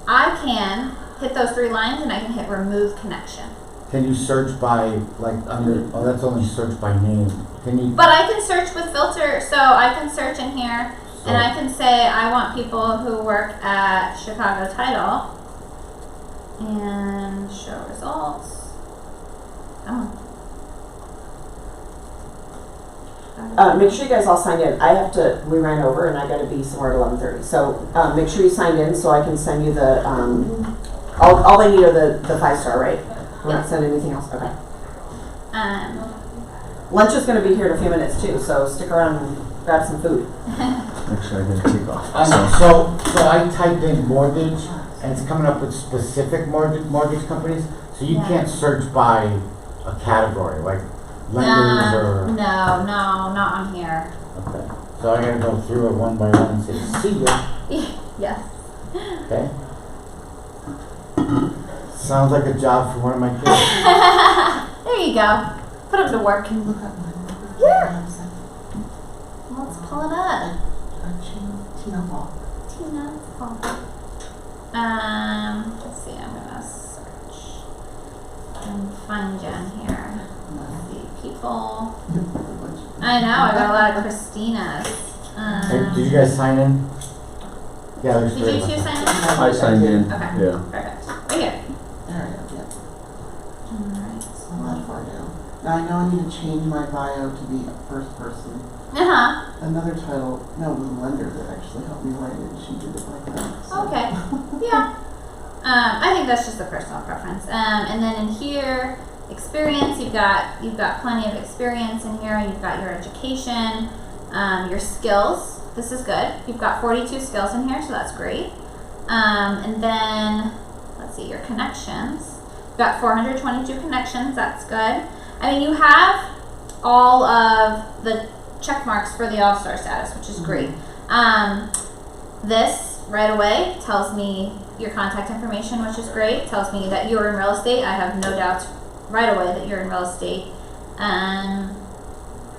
I can hit those 3 lines and I can hit remove connection. Can you search by, like, under, oh, that's only search by name. Can you? But I can search with filter, so I can search in here So- and I can say I want people who work at Chicago Title and show results. Come on. Make sure you guys all sign in. We ran over and I gotta be somewhere at 11:30. So, make sure you sign in so I can send you the, all they need are the 5-star, right? We're not sending anything else, okay. Lunch is gonna be here in a few minutes too, so stick around and grab some food. Actually, I didn't take off. So I typed in mortgage, and it's coming up with specific mortgage companies, so you Yeah. can't search by a category, like lenders or. No, not on here. Okay, so I gotta go through it one by one and say, see ya, Yes. okay? Sounds like a job for one of my kids. There you go. Put them to work. Can you look up my number? Yeah. Let's pull it up. Tina Hall. Tina. Let's see. I'm gonna search and find you in here. Let's see. People. I know. I got a lot of Christinas. Hey, did you guys sign in? Yeah, there's Did 3 you of two us. sign in? I signed in, Okay. yeah. Perfect. Right here. There I am, yeah. Alright. I'm not far down. Now I know I need to change my bio to be first person. Another title, no, it was a lender that actually helped me write it, and she did it like that. So. Okay. Yeah. I think that's just a personal preference. And then in here, experience. You've got plenty of experience in here. You've got your education, your skills. This is good. You've got 42 skills in here, so that's great. And then let's see your connections. You've got 422 connections. That's good. I mean, you have all of the check marks for the all-star status, which is great. This right away tells me your contact information, which is great. Tells me that you're in real estate. I have no doubts right away that you're in real estate.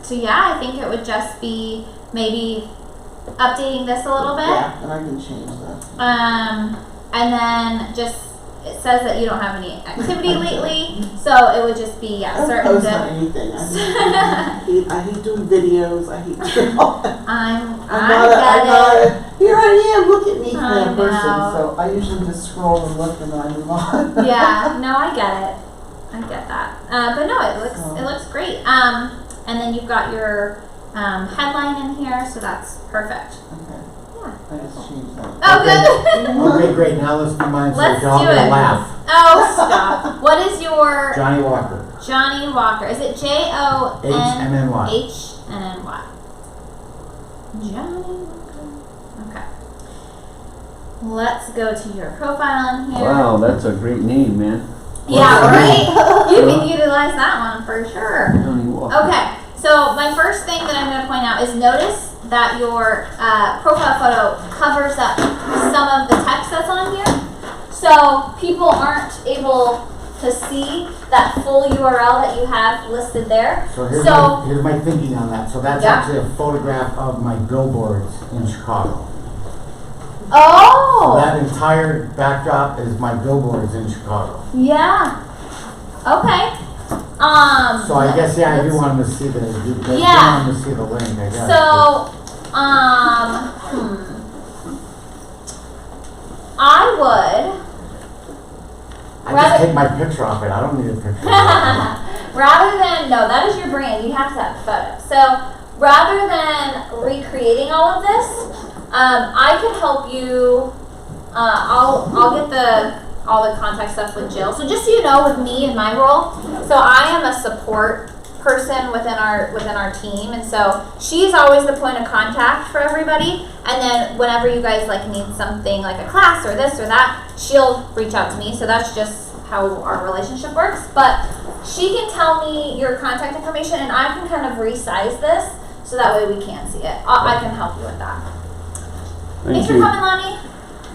So yeah, I think it would just be maybe updating this a little bit. Yeah, and I can change that. And then just it says that you don't have any activity lately, so it would just be I don't certain. post on anything. I hate doing videos. I hate doing all that. I'm I'm not a, here I am, look at me I kind of person. know. So I usually just scroll and look and then I move on. Yeah, no, I get it. I get that. But no, it looks great. And then you've got your headline in here, so that's perfect. Okay. Yeah. I just changed that. Oh, good. Okay, great, now let's do mine, so Let's y'all do gonna it. laugh. Oh, stop. What is your Johnny Walker, Johnny Walker? Is it JONHNNY? HNNY. Johnny Walker. Okay. Let's go to your profile in here. Wow, that's a great name, man. Yeah, right? You can utilize that one for sure. Johnny Walker. Okay, so my first thing that I'm going to point out is notice that your profile photo covers up some of the text that's on here. So people aren't able to see that full URL that you have listed there. So here's, So- here's my thinking on that. So that's Yeah. actually a photograph of my billboards in Chicago. So Oh, that entire backdrop is my billboards in Chicago. yeah. Okay. So I guess, yeah, if you let's- wanted to see the, if you Yeah. wanted to see the link, I guess. So, I would, I rather- just take my picture off it. I don't need a picture. rather than, no, that is your brand, you have to have a photo. So, rather than recreating all of this, I can help you, I'll get all the contact stuff with Jill. So just so you know, with me and my role, so I am a support person within our team, and so she's always the point of contact for everybody. And then whenever you guys like need something like a class or this or that, she'll reach out to me. So that's just how our relationship works. But she can tell me your contact information, and I can kind of resize this so that way we can see it. I can help you with that. Thanks for coming, Lonnie.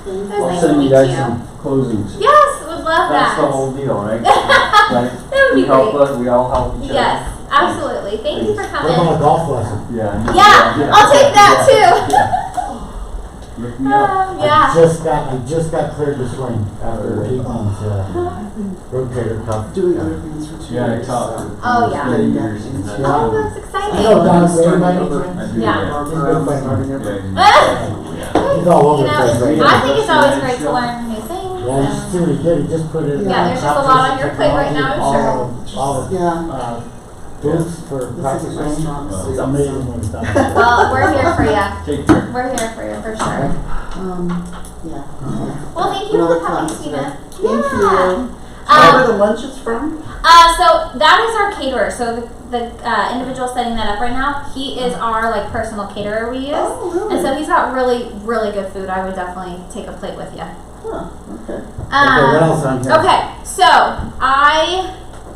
It was I'll nice to send meet you you. guys some closings. Yes, would love That's that. the whole deal, right? Right? That would be We help great. us, we all help each other. Yes, absolutely. Thank you for What about coming. a golf lesson? Yeah. Yeah, I'll take that too. Yeah. Look me up. Yeah. I just got cleared to swing after 8 months, rotator cuff. Doing other things for 2 Yeah, I years. taught. so- Oh, yeah. Many years. Yeah. Oh, that's You exciting. know Don Starting Raymond? over. I do, Yeah. yeah. He's a good friend. Yeah. He's all over You the know, place right I now. think it's always great to learn new things. Yeah, you see what he did, he just put it in. Yeah, there's just a lot on your plate right now, I'm sure. All the, Yeah. booths for This isn't practice my room. strong It's suit. amazing when it's done. Well, we're here for you. Take care. We're here for you, for sure. Yeah. Well, thank you Another for coming, class Tina. today. Thank Yeah. you. Where the lunch is from? So that is our caterer. So the individual setting that up right now, he is our like personal caterer we use. Oh, really? And so he's got really, really good food. I would definitely take a plate with you. Huh, okay. Okay, what else on here? Okay, so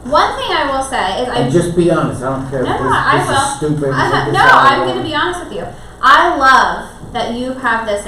one thing I will say is And just be honest, I don't care if No, this, I this will. is stupid. no, I'm going to be honest with you. I love that you have this in